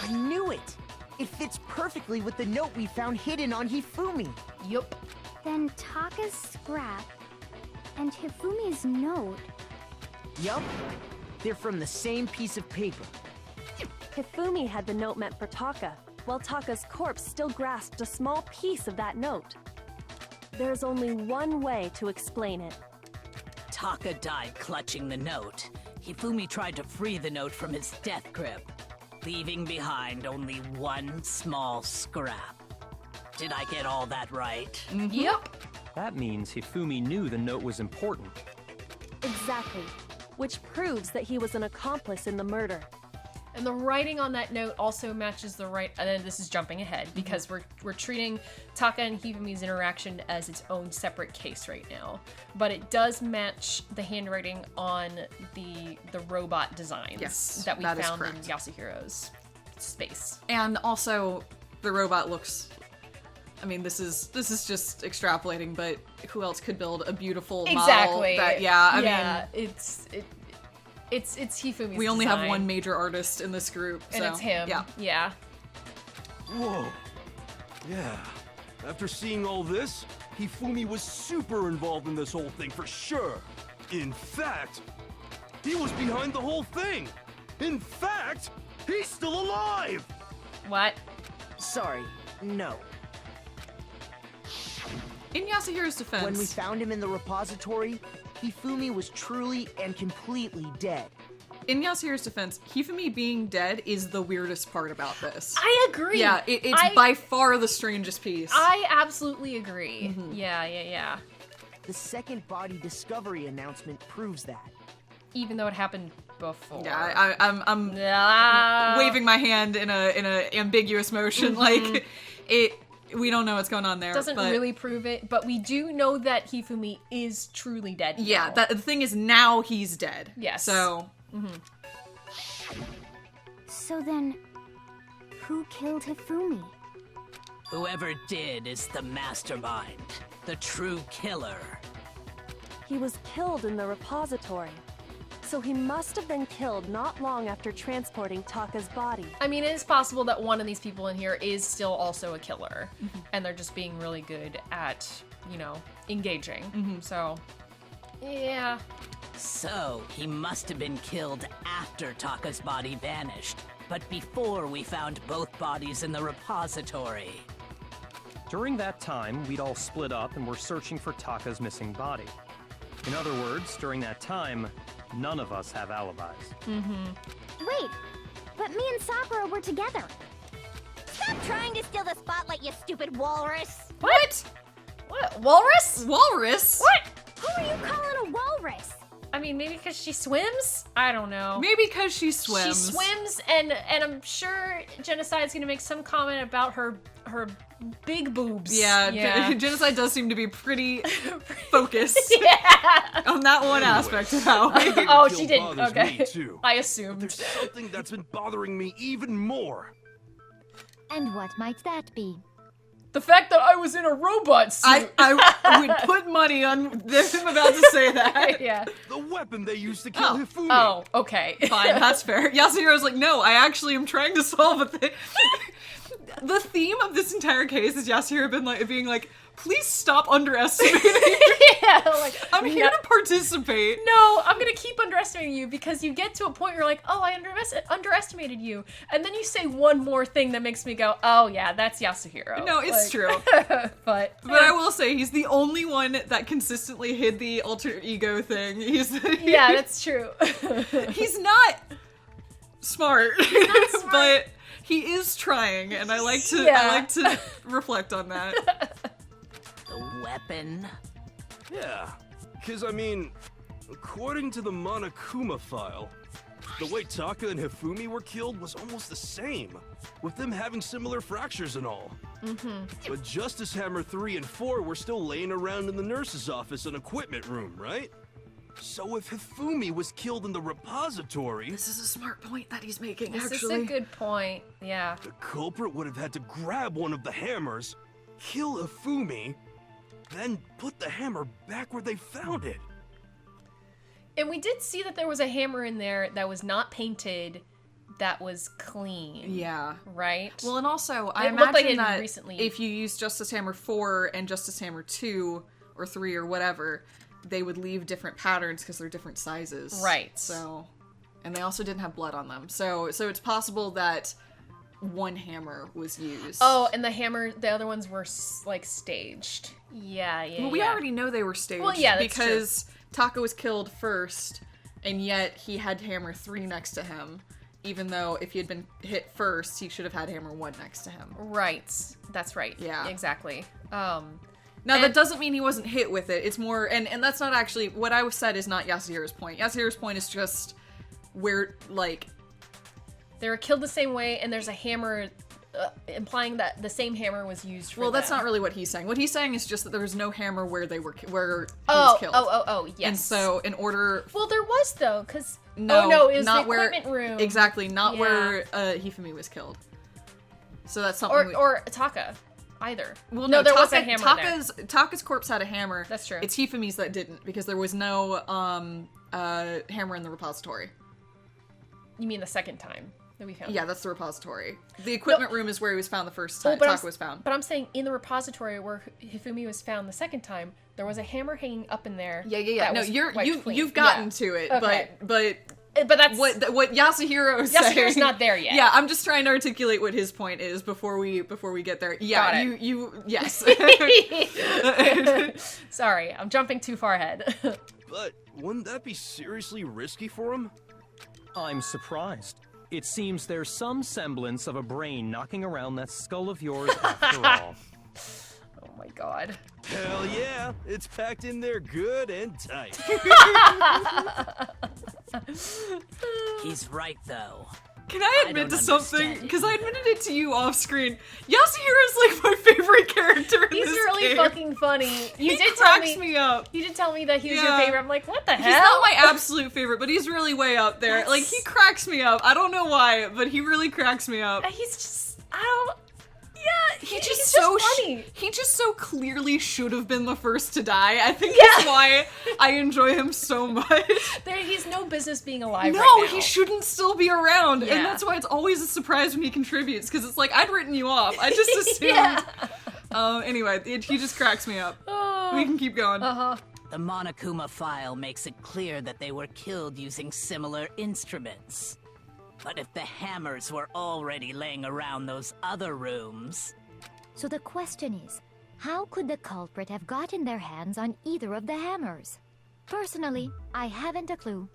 I knew it! It fits perfectly with the note we found hidden on Hifumi. Yup. Then Taka's scrap and Hifumi's note. Yup, they're from the same piece of paper. Hifumi had the note meant for Taka, while Taka's corpse still grasped a small piece of that note. There's only one way to explain it. Taka died clutching the note. Hifumi tried to free the note from his death grip, leaving behind only one small scrap. Did I get all that right? Yep. That means Hifumi knew the note was important. Exactly. Which proves that he was an accomplice in the murder. And the writing on that note also matches the right. And then this is jumping ahead because we're treating Taka and Hifumi's interaction as its own separate case right now. But it does match the handwriting on the robot designs that we found in Yasuhiro's space. And also, the robot looks. I mean, this is just extrapolating, but who else could build a beautiful model? It's Hifumi's We only design. have one major artist in this group, and it's him. Yeah. Whoa. Yeah. After seeing all this, Hifumi was super involved in this whole thing for sure. In fact, he was behind the whole thing. In fact, he's still alive. What? Sorry, no. In Yasuhiro's defense, When we found him in the repository, Hifumi was truly and completely dead. In Yasuhiro's defense, Hifumi being dead is the weirdest part about this. I agree. Yeah, it's by far the strangest piece. I absolutely agree. Yeah. The second body discovery announcement proves that. Even though it happened before. Yeah, I'm waving my hand in a ambiguous motion, like it. We don't know what's going on there. Doesn't really prove it, but we do know that Hifumi is truly dead. Yeah, now. the thing is now he's dead. Yes. So. So then, who killed Hifumi? Whoever did is the mastermind, the true killer. He was killed in the repository. So he must have been killed not long after transporting Taka's body. I mean, it is possible that one of these people in here is still also a killer, and they're just being really good at, engaging. So, yeah. So, he must have been killed after Taka's body vanished, but before we found both bodies in the repository. During that time, we'd all split up and were searching for Taka's missing body. In other words, during that time, none of us have alibis. Wait, but me and Sakura were together. Stop trying to steal the spotlight, you stupid walrus! What? Walrus? Walrus? What? Who are you calling a walrus? I mean, maybe because she swims? I don't know. Maybe because she swims. She swims, and I'm sure Genocide's gonna make some comment about her big boobs. Yeah. Genocide does seem to be pretty focused on that one aspect of how. Oh, she didn't. Bothers Okay. me too. I assumed. There's something that's been bothering me even more. And what might that be? The fact that I was in a robot suit. I would put money on them about to say that. Yeah. The weapon they used to kill Hifumi. Oh, okay. Fine, that's fair. Yasuhiro's like, no, I actually am trying to solve a thing. The theme of this entire case is Yasuhiro being like, please stop underestimating me. Yeah, like, I'm here to participate. No, I'm gonna keep underestimating you because you get to a point where you're like, oh, I underestimated you. And then you say one more thing that makes me go, oh yeah, that's Yasuhiro. No, it's true. But I will say, he's the only one that consistently hid the alter ego thing. Yeah, that's true. He's not smart. But he is trying, and I like to reflect on that. The weapon? Yeah, because I mean, according to the Monokuma file, the way Taka and Hifumi were killed was almost the same, with them having similar fractures and all. But Justice Hammer 3 and 4 were still laying around in the nurse's office and equipment room, right? So if Hifumi was killed in the repository... This is a smart point that he's making, This actually. is a good point, yeah. The culprit would have had to grab one of the hammers, kill Hifumi, then put the hammer back where they found it. And we did see that there was a hammer in there that was not painted, that was clean. Yeah. Right? Well, and also, I It looked like imagine it that recently... if you use Justice Hammer 4 and Justice Hammer 2, or 3, or whatever, they would leave different patterns because they're different sizes. Right. So, and they also didn't have blood on them. So it's possible that one hammer was used. Oh, and the other ones were, like, staged. Yeah. Well, we already know they were staged. Well, yeah, that's because Taka was killed first, and yet he had Hammer 3 next to him. Even though if he had been hit first, he should have had Hammer 1 next to him. Right. That's right. Yeah. Exactly. Now, that doesn't mean he wasn't hit with it. It's more... And that's not actually... What I said is not Yasuhiro's point. Yasuhiro's point is just where, like... They were killed the same way, and there's a hammer implying that the same hammer was used for Well, that's them. not really what he's saying. What he's saying is just that there was no hammer where he was killed. Yes. And so, in order... Well, there was, though, because... No, it was not the equipment room. Exactly, not where Hifumi was killed. So that's something Or Taka, either. Well, no, there was a Taka, hammer Taka's corpse had a hammer. That's true. It's Hifumi's that didn't, because there was no hammer in the repository. You mean the second time that we found? Yeah, that's the repository. The equipment room is where he was found the first time. Taka was found. But I'm saying in the repository where Hifumi was found the second time, there was a hammer hanging up in there. Yeah. No, you've gotten to it, okay. but that's what Yasuhiro is saying. Yasuhiro's not there yet. Yeah, I'm just trying to articulate what his point is before we get there. Yeah, Got it. yes. Sorry, I'm jumping too far ahead. But wouldn't that be seriously risky for him? I'm surprised. It seems there's some semblance of a brain knocking around that skull of yours after all. Oh my god. Hell yeah, it's packed in there good and tight. He's right, though. Can I admit to something? Because I admitted it to you off screen. Yasuhiro's like my favorite character in He's this really game. fucking funny. He cracks me up. You did tell me that he was your favorite. I'm like, what the hell? He's not my absolute favorite, but he's really way up there. Like, he cracks me up. I don't know why, but he really cracks me up. He's just, I don't... Yeah, he's just funny. He just so clearly should have been the first to die. I think that's why I enjoy him so much. He's no business being alive No, right now. he shouldn't still be around. Yeah. And that's why it's always a surprise when he contributes, because it's like, I'd written you off. I just assumed. Anyway, he just cracks me up. We can keep going. The Monokuma file makes it clear that they were killed using similar instruments. But if the hammers were already laying around those other rooms... So the question is, how could the culprit have gotten their hands on either of the hammers? Personally, I haven't a clue.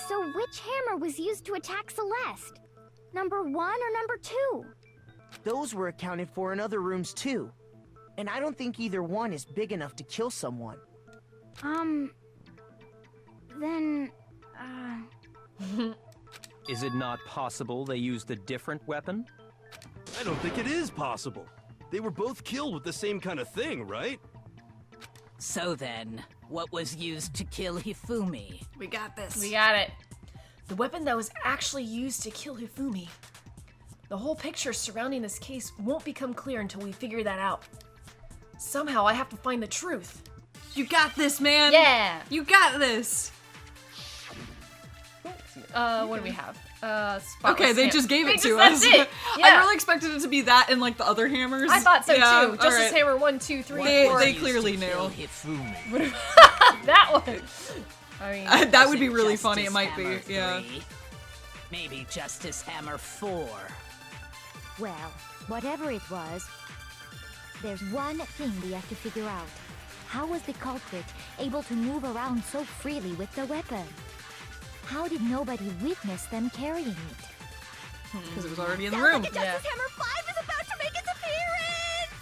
So which hammer was used to attack Celeste? Number 1 or number 2? Those were accounted for in other rooms too. And I don't think either one is big enough to kill someone. Then, Is it not possible they used a different weapon? I don't think it is possible. They were both killed with the same kind of thing, right? So then, what was used to kill Hifumi? We got this. We got it. The weapon that was actually used to kill Hifumi. The whole picture surrounding this case won't become clear until we figure that out. Somehow I have to find the truth. You got this, man. Yeah. You got this. What do we have? Spotless Okay, they hammer. just gave it to that's us. It. Yeah. I really expected it to be that and like the other hammers. I thought so too. all Justice right. Hammer 1, 2, 3, They 4. clearly knew. Hifumi. That one. I mean, That Was would be it really funny. It Justice might Hammer be. Yeah. 3? Maybe Justice Hammer 4. Well, whatever it was, there's one thing we have to figure out. How was the culprit able to move around so freely with the weapon? How did nobody witness them carrying it? Because it was already in the sounds room. like Justice Hammer 5 is about to make its appearance!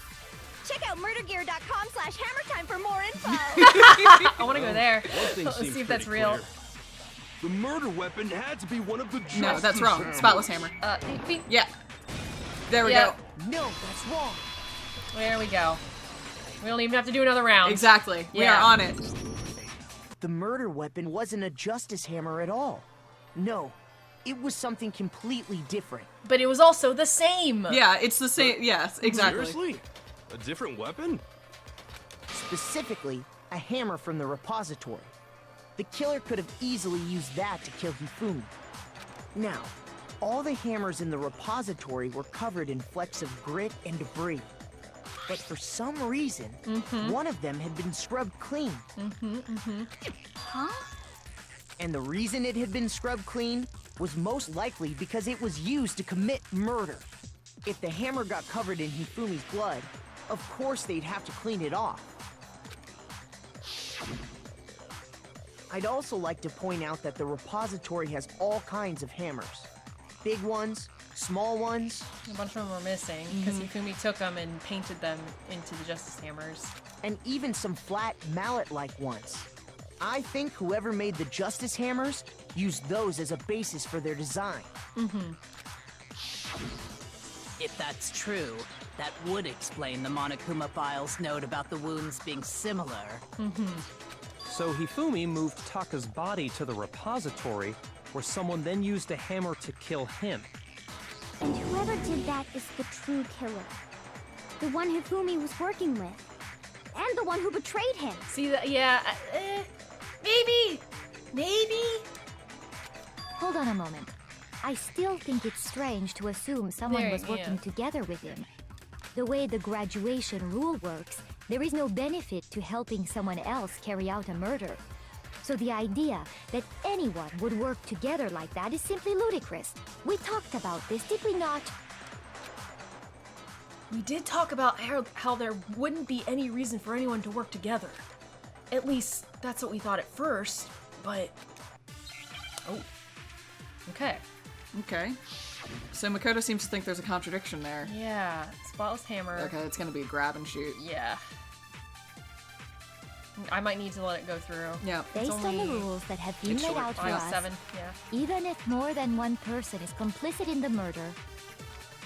Check out murdergear.com/hammertime for more info. I want to go there. One thing Let's seems see if that's pretty real. clear. The murder weapon had to be one of the Justice No, that's wrong. Hammers. Spotless hammer. Yeah. There we Yep. go. No, that's wrong. There we go. We don't even have to do another round. Exactly. We Yeah. are on it. The murder weapon wasn't a justice hammer at all. No, it was something completely different. But it was also the same. Yeah, it's the same. Yes, exactly. Seriously? A different weapon? Specifically, a hammer from the repository. The killer could have easily used that to kill Hifumi. Now, all the hammers in the repository were covered in flecks of grit and debris. But for some reason, one of them had been scrubbed clean. Huh? And the reason it had been scrubbed clean was most likely because it was used to commit murder. If the hammer got covered in Hifumi's blood, of course they'd have to clean it off. I'd also like to point out that the repository has all kinds of hammers. Big ones, small ones, A bunch of them were missing because Hifumi took them and painted them into the Justice Hammers. and even some flat mallet-like ones. I think whoever made the justice hammers used those as a basis for their design. If that's true, that would explain the Monokuma file's note about the wounds being similar. So Hifumi moved Taka's body to the repository, where someone then used a hammer to kill him. And whoever did that is the true killer. The one Hifumi was working with. And the one who betrayed him. See that? Yeah. Maybe. Hold on a moment. I still think it's strange to assume someone was working together with him. The way the graduation rule works, there is no benefit to helping someone else carry out a murder. So the idea that anyone would work together like that is simply ludicrous. We talked about this, did we not? We did talk about how there wouldn't be any reason for anyone to work together. At least, that's what we thought at first, but... Oh. Okay. Okay. So Makoto seems to think there's a contradiction there. Yeah. Spotless hammer. Okay, it's gonna be a grab and shoot. Yeah. I might need to let it go through. Yeah. Based on the rules that have been laid out for us, 7, yeah. even if more than one person is complicit in the murder,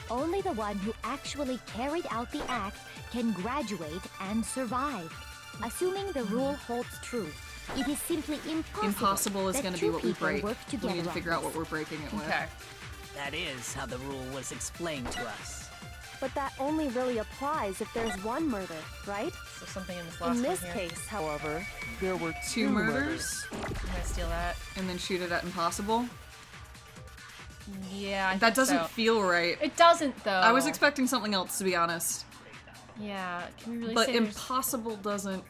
only the one who actually carried out the act can graduate and survive. Assuming the rule holds true, it is simply impossible is that going to two be what we people break. work We together need to on figure out this. what we're breaking it with. Okay. That is how the rule was explained to us. But that only really applies if there's one murder, right? So something in this last In this one here. case, however, There were Two murders, I'm gonna steal that. and then shoot it at impossible. Yeah, I That think doesn't so. feel right. It doesn't, though. I was expecting something else, to be honest. Yeah, can we really But say there's... impossible doesn't...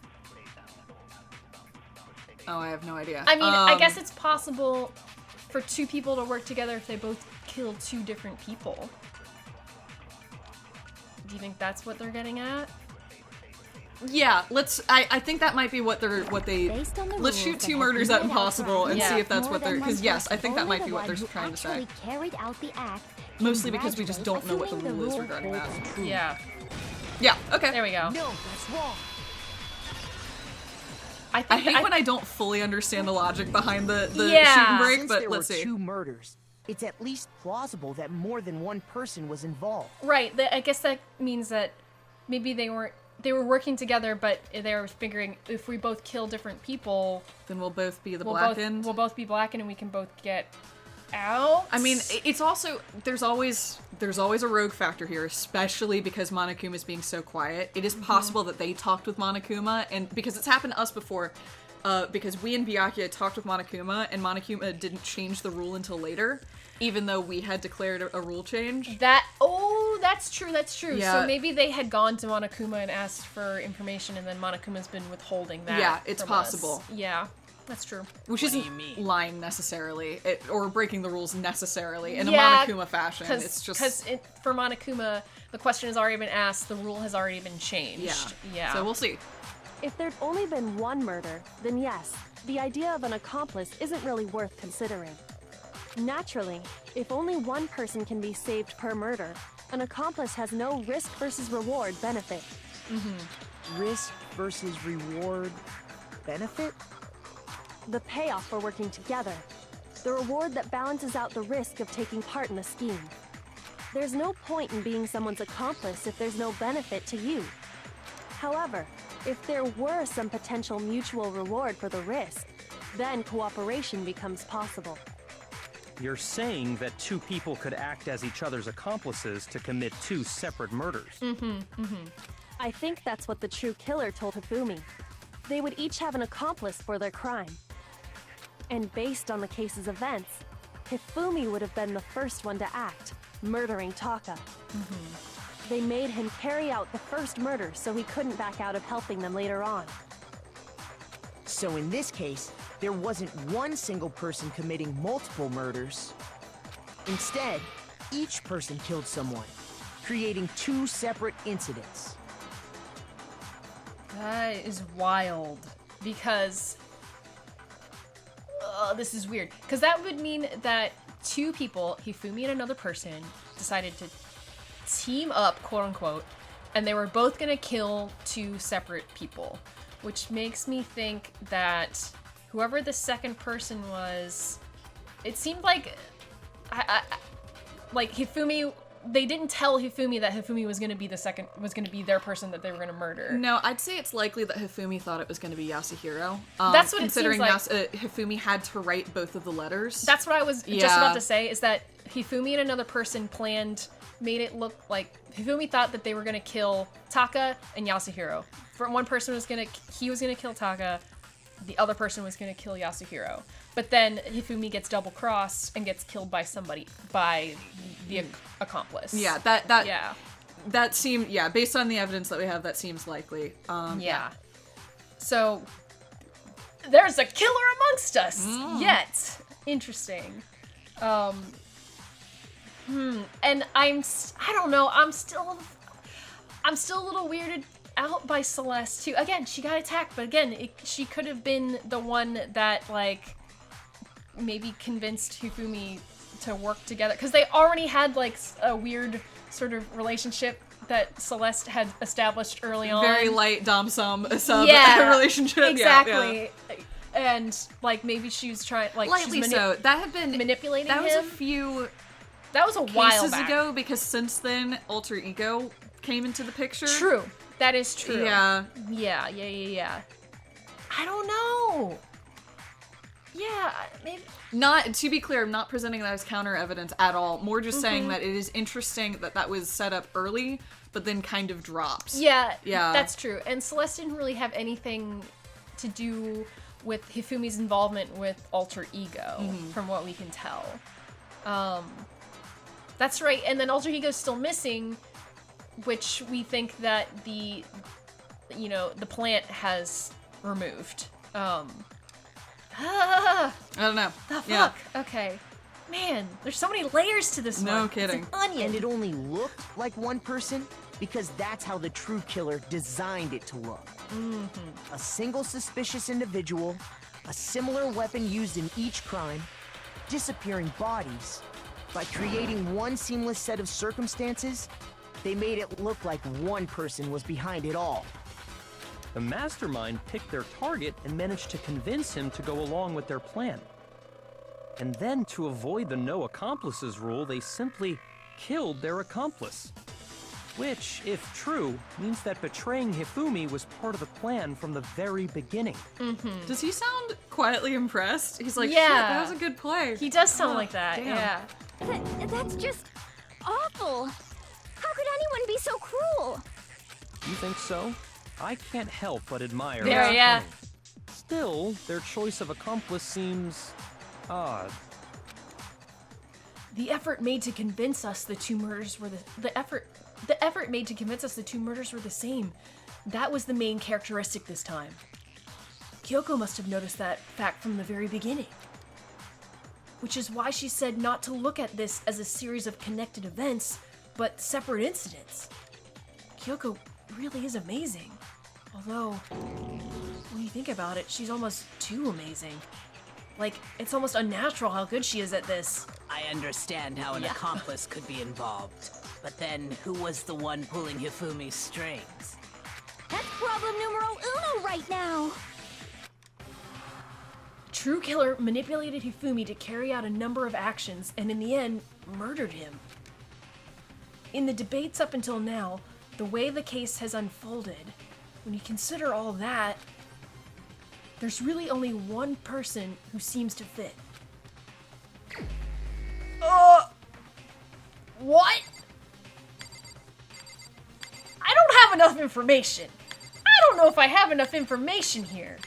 Oh, I have no idea. I mean, I guess it's possible for two people to work together if they both kill two different people. Do you think that's what they're getting at? Yeah, let's... I think that might be what they... Based on the Let's rules shoot that two have murders been at laid out impossible for and us, see if that's more what they're... than one Because yes, I person, think that only might be the what one they're who trying to say. actually carried out the act can Mostly because we just don't know what the graduate, rule is assuming regarding that. holds true. Yeah. Yeah, okay. There we go. No, that's wrong. I hate when I don't fully understand the logic behind the Yeah. shoot and break, Since but there let's were see. two murders, it's at least plausible that more than one person was involved. Right. I guess that means that maybe they were working together, but they were figuring if we both kill different people, Then we'll both be the we'll blackened. both be blackened, and we can both get out. I mean, it's also there's always a rogue factor here, especially because Monokuma is being so quiet. It is possible that they talked with Monokuma, and because it's happened to us before, because we and Byakuya talked with Monokuma, and Monokuma didn't change the rule until later, even though we had declared a rule change. That's true. That's true. Yeah. So maybe they had gone to Monokuma and asked for information, and then Monokuma's been withholding that. Yeah, it's from us. possible. Yeah, that's true. Which What do isn't you mean? lying necessarily, or breaking the rules necessarily in Yeah, a Monokuma fashion. It's just because for Monokuma, the question has already been asked, the rule has already been changed. yeah. So we'll see. if there'd only been one murder, then yes, the idea of an accomplice isn't really worth considering. Naturally, if only one person can be saved per murder, an accomplice has no risk versus reward benefit. Risk versus reward benefit? The payoff for working together. The reward that balances out the risk of taking part in the scheme. There's no point in being someone's accomplice if there's no benefit to you. However, if there were some potential mutual reward for the risk, then cooperation becomes possible. You're saying that two people could act as each other's accomplices to commit two separate murders. I think that's what the true killer told Hifumi. They would each have an accomplice for their crime. And based on the case's events, Hifumi would have been the first one to act, murdering Taka. They made him carry out the first murder so he couldn't back out of helping them later on. So in this case, there wasn't one single person committing multiple murders. Instead, each person killed someone, creating two separate incidents. That is wild, because this is weird. Because that would mean that two people, Hifumi and another person, decided to team up, quote unquote, and they were both gonna kill two separate people, which makes me think that whoever the second person was it seemed like like Hifumi. They didn't tell Hifumi that Hifumi was going to be their person that they were going to murder. No, I'd say it's likely that Hifumi thought it was going to be Yasuhiro. That's what it seems like. Considering Hifumi had to write both of the letters. That's what I was just about to say, is that Hifumi and another person made it look like Hifumi thought that they were going to kill Taka and Yasuhiro. For one person was going to kill Taka, the other person was going to kill Yasuhiro. But then Hifumi gets double-crossed and gets killed by the accomplice. Yeah, that seemed, based on the evidence that we have, that seems likely. Yeah. So, there's a killer amongst us, yet. Interesting. And I don't know, I'm still a little weirded out by Celeste, too. Again, she got attacked, but again, she could have been the one that, like, maybe convinced Hifumi to work together, because they already had like a weird sort of relationship that Celeste had established early on. Very light dom-sub relationship. Exactly. Yeah. And like maybe she was trying, like, lightly so. That had been manipulating him. That was a few. That was a while back ago, because since then Alter Ego came into the picture. True. That is true. Yeah. Yeah. I don't know. Yeah, maybe. Not, to be clear, I'm not presenting that as counter evidence at all. More just saying that it is interesting that was set up early, but then kind of drops. Yeah, that's true. And Celeste didn't really have anything to do with Hifumi's involvement with Alter Ego, from what we can tell. That's right. And then Alter Ego's still missing, which we think that the plant has removed. I don't know. The fuck? Yeah. Okay. Man, there's so many layers to this one. No kidding. It's an onion. And it only looked like one person because that's how the true killer designed it to look. A single suspicious individual, a similar weapon used in each crime, disappearing bodies. By creating one seamless set of circumstances, they made it look like one person was behind it all. The mastermind picked their target and managed to convince him to go along with their plan. And then, to avoid the no accomplices rule, they simply killed their accomplice. Which, if true, means that betraying Hifumi was part of the plan from the very beginning. Does he sound quietly impressed? He's like, shit, that was a good play. He does sound like that, damn. yeah. That's just awful. How could anyone be so cruel? You think so? I can't help but admire There, their yeah. cunning. Still, their choice of accomplice seems odd. The effort made to convince us the two murders were the effort made to convince us the two murders were the same. That was the main characteristic this time. Kyoko must have noticed that fact from the very beginning. Which is why she said not to look at this as a series of connected events, but separate incidents. Kyoko really is amazing. Although, when you think about it, she's almost too amazing. Like, it's almost unnatural how good she is at this. I understand how an accomplice could be involved. But then, who was the one pulling Hifumi's strings? That's problem numero uno right now. True Killer manipulated Hifumi to carry out a number of actions, and in the end, murdered him. In the debates up until now, the way the case has unfolded, when you consider all that, there's really only one person who seems to fit. What? I don't have enough information. I don't know if I have enough information here.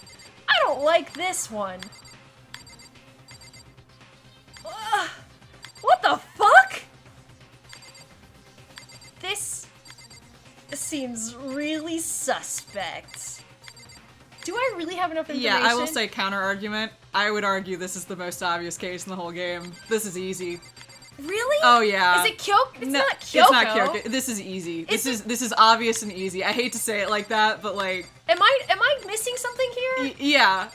I don't like this one. What the fuck? This seems really suspect. Do I really have enough information? Yeah, I will say counter argument. I would argue this is the most obvious case in the whole game. This is easy. Really? Oh yeah. Is it Kyoko? It's not Kyoko. It's not Kyoko. This is easy. This is obvious and easy. I hate to say it like that, but like. Am I missing something here? Yeah.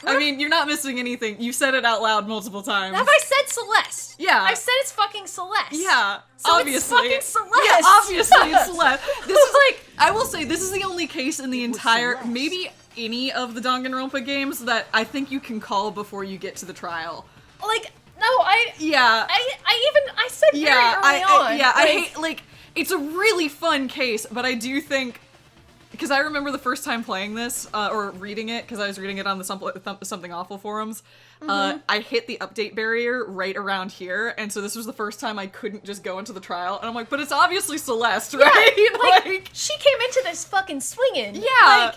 I mean, you're not missing anything. You said it out loud multiple times. Have I said Celeste? Yeah. I said it's fucking Celeste. Yeah. So obviously. it's fucking Celeste. Yeah, obviously it's Celeste. This is like, I will say, this is the only case in the entire, Celeste. maybe any of the Danganronpa games that I think you can call before you get to the trial. like, no, I said very early on. I hate, like, it's a really fun case, but I do think, because I remember the first time playing this, or reading it, because I was reading it on the Something Awful forums, I hit the update barrier right around here, and so this was the first time I couldn't just go into the trial, and I'm like, but it's obviously Celeste, right? Like, she came into this fucking swinging. Yeah. Like,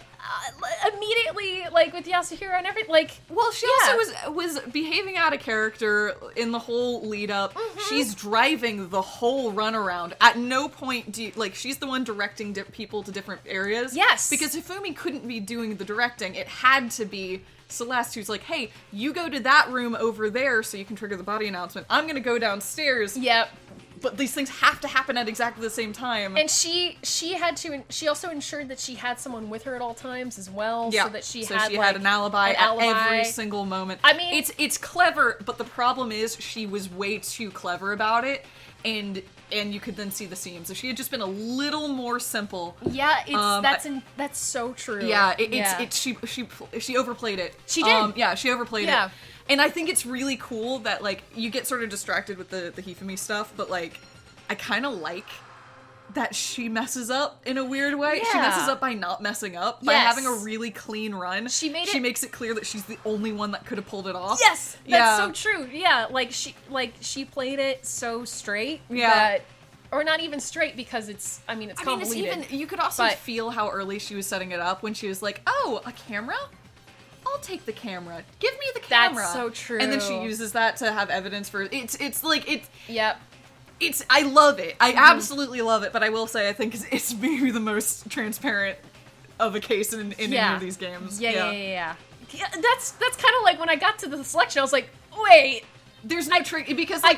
immediately, like, with Yasuhiro and everything, like... Well, she also was behaving out of character in the whole lead-up. She's driving the whole runaround. At no point she's the one directing people to different areas. Yes! Because Hifumi couldn't be doing the directing. It had to be Celeste, who's like, hey, you go to that room over there so you can trigger the body announcement. I'm gonna go downstairs. Yep. But these things have to happen at exactly the same time. And she also ensured that she had someone with her at all times as well, so that she had an alibi at every single moment. I mean, it's clever, but the problem is she was way too clever about it, and you could then see the seams. If she had just been a little more simple, that's so true. Yeah, she overplayed it. She did. She overplayed it. And I think it's really cool that, like, you get sort of distracted with the Hifumi stuff, but, like, I kind of like that she messes up in a weird way. Yeah. She messes up by not messing up, by having a really clean run. She makes it clear that she's the only one that could have pulled it off. Yes, that's so true. Yeah, she played it so straight that, or not even straight, because it's convoluted. You could also feel how early she was setting it up when she was like, oh, a camera? I'll take the camera. Give me the camera. That's so true. And then she uses that to have evidence for it's. Yep. I love it. I absolutely love it. But I will say, I think it's maybe the most transparent of a case in any of these games. Yeah. That's kind of like when I got to the selection, I was like, wait. There's no trick, because I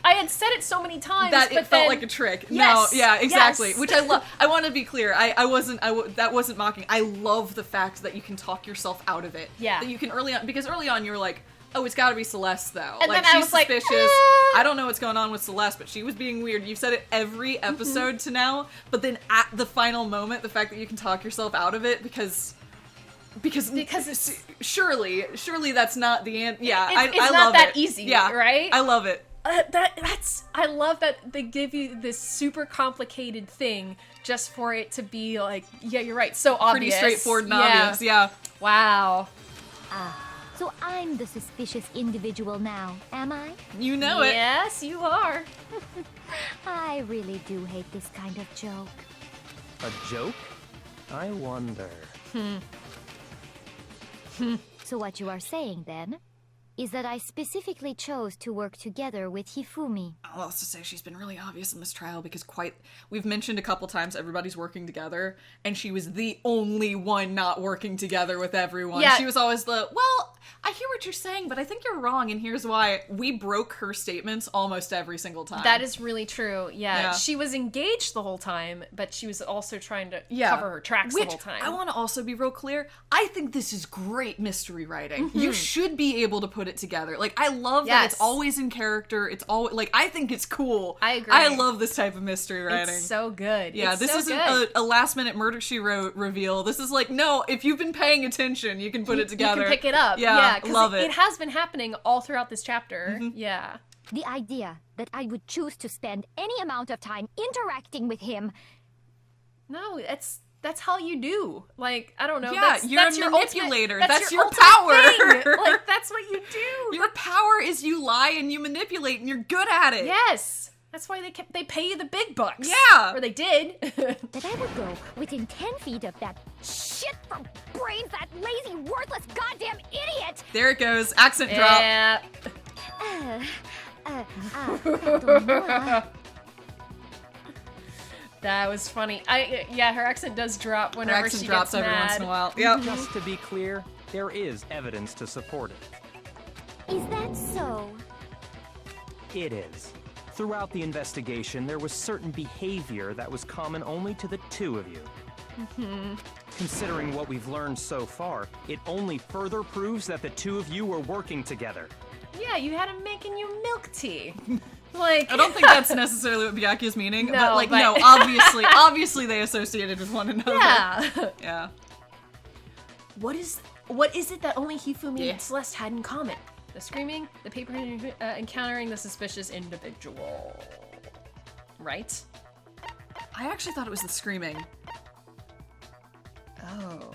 had said it so many times that it felt like a trick. Yes, no, yeah, exactly. yes. Which I love. I want to be clear. That wasn't mocking. I love the fact that you can talk yourself out of it. Yeah. That you can early on you were like, oh, it's got to be Celeste though. And like, then I she's was like, suspicious. I don't know what's going on with Celeste, but she was being weird. You've said it every episode to now, but then at the final moment, the fact that you can talk yourself out of it because it's, surely that's not the answer. Yeah, it's I not love that it. easy, yeah, right? I love it. I love that they give you this super complicated thing just for it to be like, yeah, you're right, so obvious. Pretty straightforward and obvious, yeah. Wow. So I'm the suspicious individual now, am I? You know it. Yes, you are. I really do hate this kind of joke. A joke? I wonder. So what you are saying, then, is that I specifically chose to work together with Hifumi. I'll also say she's been really obvious in this trial because we've mentioned a couple times everybody's working together, and she was the only one not working together with everyone. Yeah. She was always well, I hear what you're saying, but I think you're wrong, and here's why. We broke her statements almost every single time. That is really true, yeah. She was engaged the whole time, but she was also trying to cover her tracks the whole time. I want to also be real clear. I think this is great mystery writing. You should be able to put it together. Like, I love that it's always in character. It's always, like, I think it's cool. I agree. I love this type of mystery writing. It's so good. Yeah, it's this so isn't a last minute Murder, She Wrote reveal. This is like, no, if you've been paying attention, you can put it together. You can pick it up. Yeah, love it. It has been happening all throughout this chapter. Yeah. The idea that I would choose to spend any amount of time interacting with him. No, that's how you do. Like, I don't know. Yeah, you're a manipulator. That's your ultimate power. thing. Like, that's what you do. Your power is you lie and you manipulate, and you're good at it. Yes. That's why they pay you the big bucks. Yeah. Or they did. That I would go within 10 feet of that shit for brains, that lazy, worthless, goddamn idiot! There it goes. Accent drop. Yeah. That was funny. Her accent does drop whenever accent she drops gets every mad. once in a while. Yep. Just to be clear, there is evidence to support it. Is that so? It is. Throughout the investigation, there was certain behavior that was common only to the two of you. Considering what we've learned so far, it only further proves that the two of you were working together. Yeah, you had him making you milk tea. Like, I don't think that's necessarily what Byakuya's meaning, No, but no, obviously they associated with one another. Yeah. Yeah. What is it that only Hifumi and Celeste had in common? The screaming, the paper encountering the suspicious individual. Right? I actually thought it was the screaming. Oh.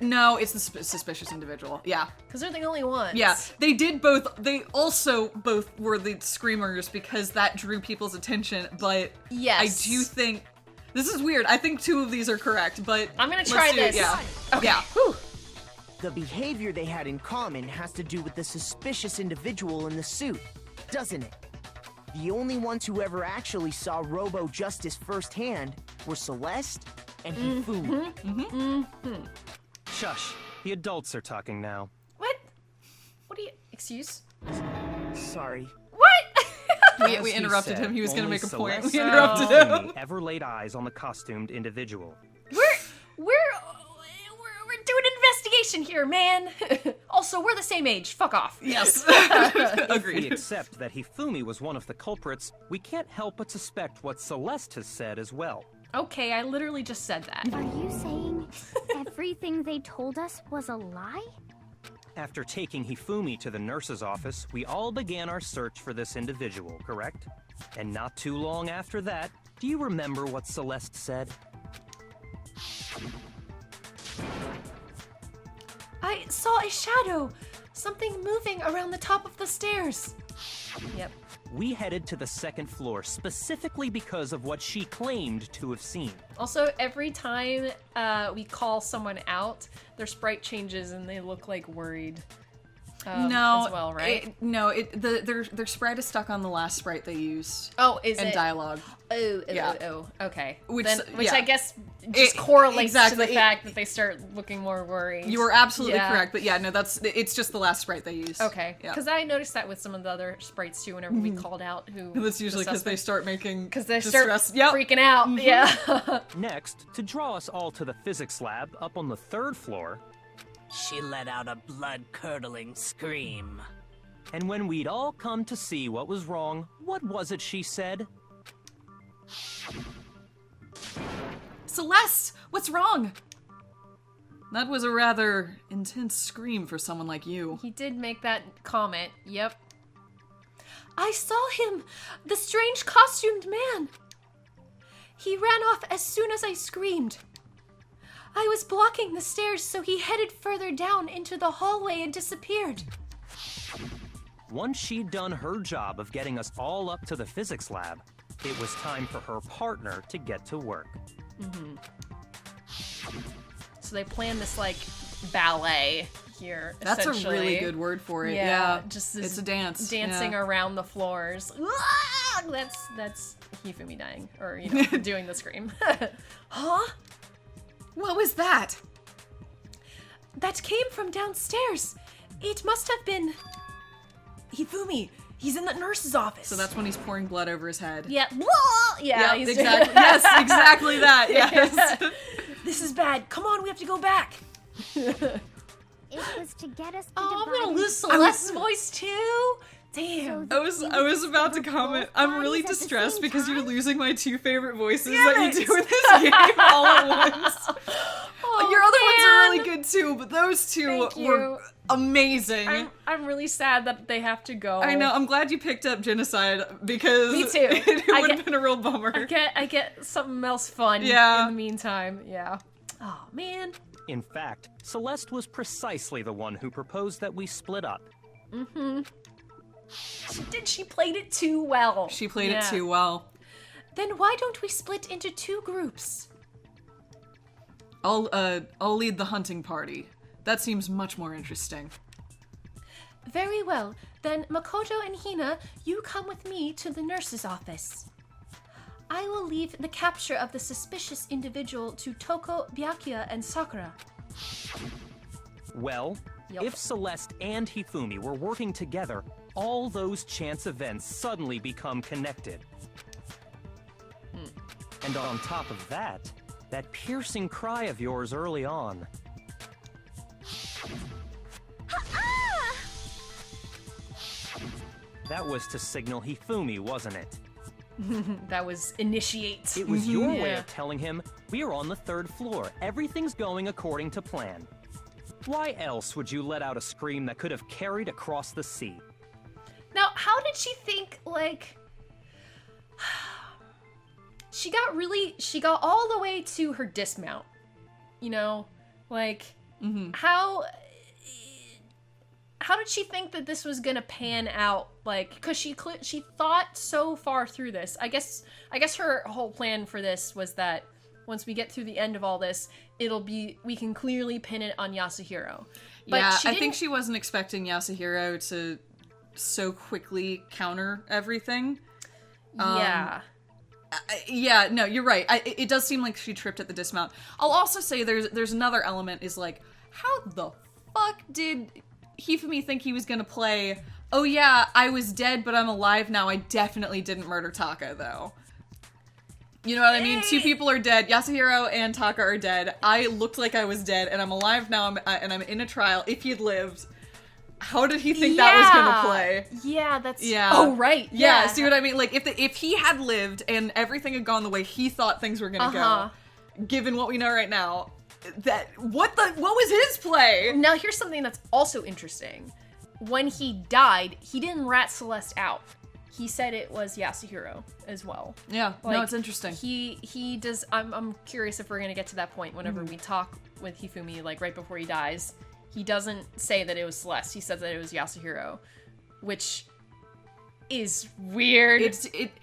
No, it's the suspicious individual. Yeah. Because they're the only ones. Yeah, they did both. They also both were the screamers because that drew people's attention, but yes. I do think, this is weird, I think 2 of these are correct, but I'm gonna try this. Yeah. Okay. Yeah. Whew. The behavior they had in common has to do with the suspicious individual in the suit, doesn't it? The only ones who ever actually saw Robo Justice firsthand were Celeste and Hifumi. Shush. The adults are talking now. What? What do you... Excuse? Sorry. What? We interrupted him. He was going to Only make a point. Celeste We and interrupted him. Hifumi ever laid eyes on the costumed individual. We're doing an investigation here, man. Also, we're the same age. Fuck off. Yes. If we accept that Hifumi was one of the culprits, we can't help but suspect what Celeste has said as well. Okay, I literally just said that. Are you saying everything they told us was a lie? After taking Hifumi to the nurse's office, we all began our search for this individual, correct? And not too long after that, do you remember what Celeste said? I saw a shadow. Something moving around the top of the stairs. Yep. We headed to the 2nd floor specifically because of what she claimed to have seen. Also, every time we call someone out, their sprite changes and they look like worried. No, as well, right? Their sprite is stuck on the last sprite they used. Oh, is in it? dialogue. Oh, okay. Which I guess just correlates exactly. to the fact that they start looking more worried. You were absolutely correct, but yeah, no, it's just the last sprite they used. Okay, Yeah. because I noticed that with some of the other sprites too. Whenever we called out who, That's usually because they start making freaking out. Yeah. Next, to draw us all to the physics lab up on the 3rd floor, She let out a blood-curdling scream. and when we'd all come to see what was wrong, what was it she said? Celeste, what's wrong? That was a rather intense scream for someone like you. He did make that comment. Yep. I saw him, the strange costumed man. He ran off as soon as I screamed. I was blocking the stairs, so he headed further down into the hallway and disappeared. Once she'd done her job of getting us all up to the physics lab, it was time for her partner to get to work. Mm-hmm. So they planned this, like, ballet here, That's a really good word for it. Yeah. Just it's a dance. Dancing around the floors. That's Hifumi dying, or, doing the scream. Huh? What was that? That came from downstairs. It must have been Hifumi. He's in the nurse's office. So that's when he's pouring blood over his head. Yeah. Yeah. Yep, exactly. Yes, exactly that. Yes. This is bad. Come on, we have to go back. It was to get us to I'm divide gonna lose Celeste's voice too. Damn. I was about to comment. I'm really distressed because you're losing my 2 favorite voices that you do in this game all at once. Your other ones are really good too, but those 2 were amazing. I'm really sad that they have to go. I know. I'm glad you picked up Genocide because Me too. it would have been a real bummer. I get something else fun in the meantime. Yeah. Oh man. In fact, Celeste was precisely the one who proposed that we split up. Mm-hmm. She played it too well. She played it too well. Then why don't we split into 2 groups? I'll lead the hunting party. That seems much more interesting. Very well. Then Makoto and Hina, you come with me to the nurse's office. I will leave the capture of the suspicious individual to Toko, Byakuya, and Sakura. Well, if Celeste and Hifumi were working together, all those chance events suddenly become connected. And on top of that, that piercing cry of yours early on. That was to signal Hifumi, wasn't it? That was initiate. It was your way of telling him, we're on the 3rd floor. Everything's going according to plan. Why else would you let out a scream that could have carried across the sea? Now, how did she think, like... She got all the way to her dismount. You know? Like, how did she think that this was gonna pan out? Like, because she thought so far through this. I guess her whole plan for this was that once we get through the end of all this, we can clearly pin it on Yasuhiro. But yeah, I think she wasn't expecting Yasuhiro to so quickly counter everything. Yeah. Yeah, no, you're right. It does seem like she tripped at the dismount. I'll also say there's another element is like, how the fuck did Hifumi think he was gonna play, oh yeah, I was dead but I'm alive now, I definitely didn't murder Taka though. You know what I mean? Two people are dead, Yasuhiro and Taka are dead, I looked like I was dead and I'm alive now and I'm in a trial. If he'd lived, how did he think that was gonna play? Yeah, that's... Yeah. Oh, right. Yeah, see what I mean? Like, if he had lived and everything had gone the way he thought things were gonna go, given what we know right now, what was his play? Now, here's something that's also interesting. When he died, he didn't rat Celeste out. He said it was Yasuhiro as well. Yeah, like, no, it's interesting. He does... I'm curious if we're gonna get to that point whenever we talk with Hifumi, like, right before he dies. He doesn't say that it was Celeste. He says that it was Yasuhiro, which is weird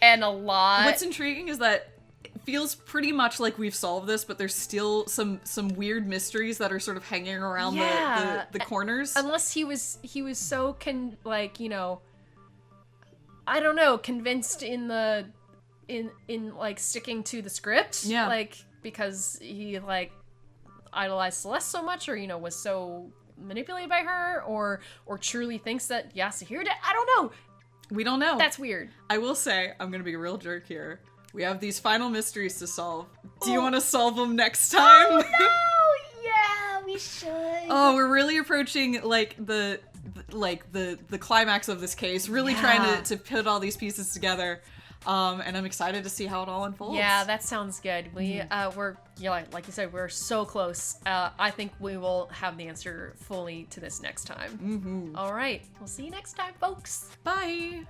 and a lot. What's intriguing is that it feels pretty much like we've solved this, but there's still some weird mysteries that are sort of hanging around the corners. Unless he was so I don't know, convinced in like sticking to the script. Yeah. Like, because he like idolized Celeste so much, or was so manipulated by her, or truly thinks that Yasuhiro did. I don't know. We don't know. That's weird. I will say, I'm gonna be a real jerk here. We have these final mysteries to solve. Do you want to solve them next time? Oh no! Yeah, we should. Oh, we're really approaching like the climax of this case. Really trying to put all these pieces together. And I'm excited to see how it all unfolds. Yeah, that sounds good. We're like you said, we're so close. I think we will have the answer fully to this next time. All right, we'll see you next time, folks. Bye.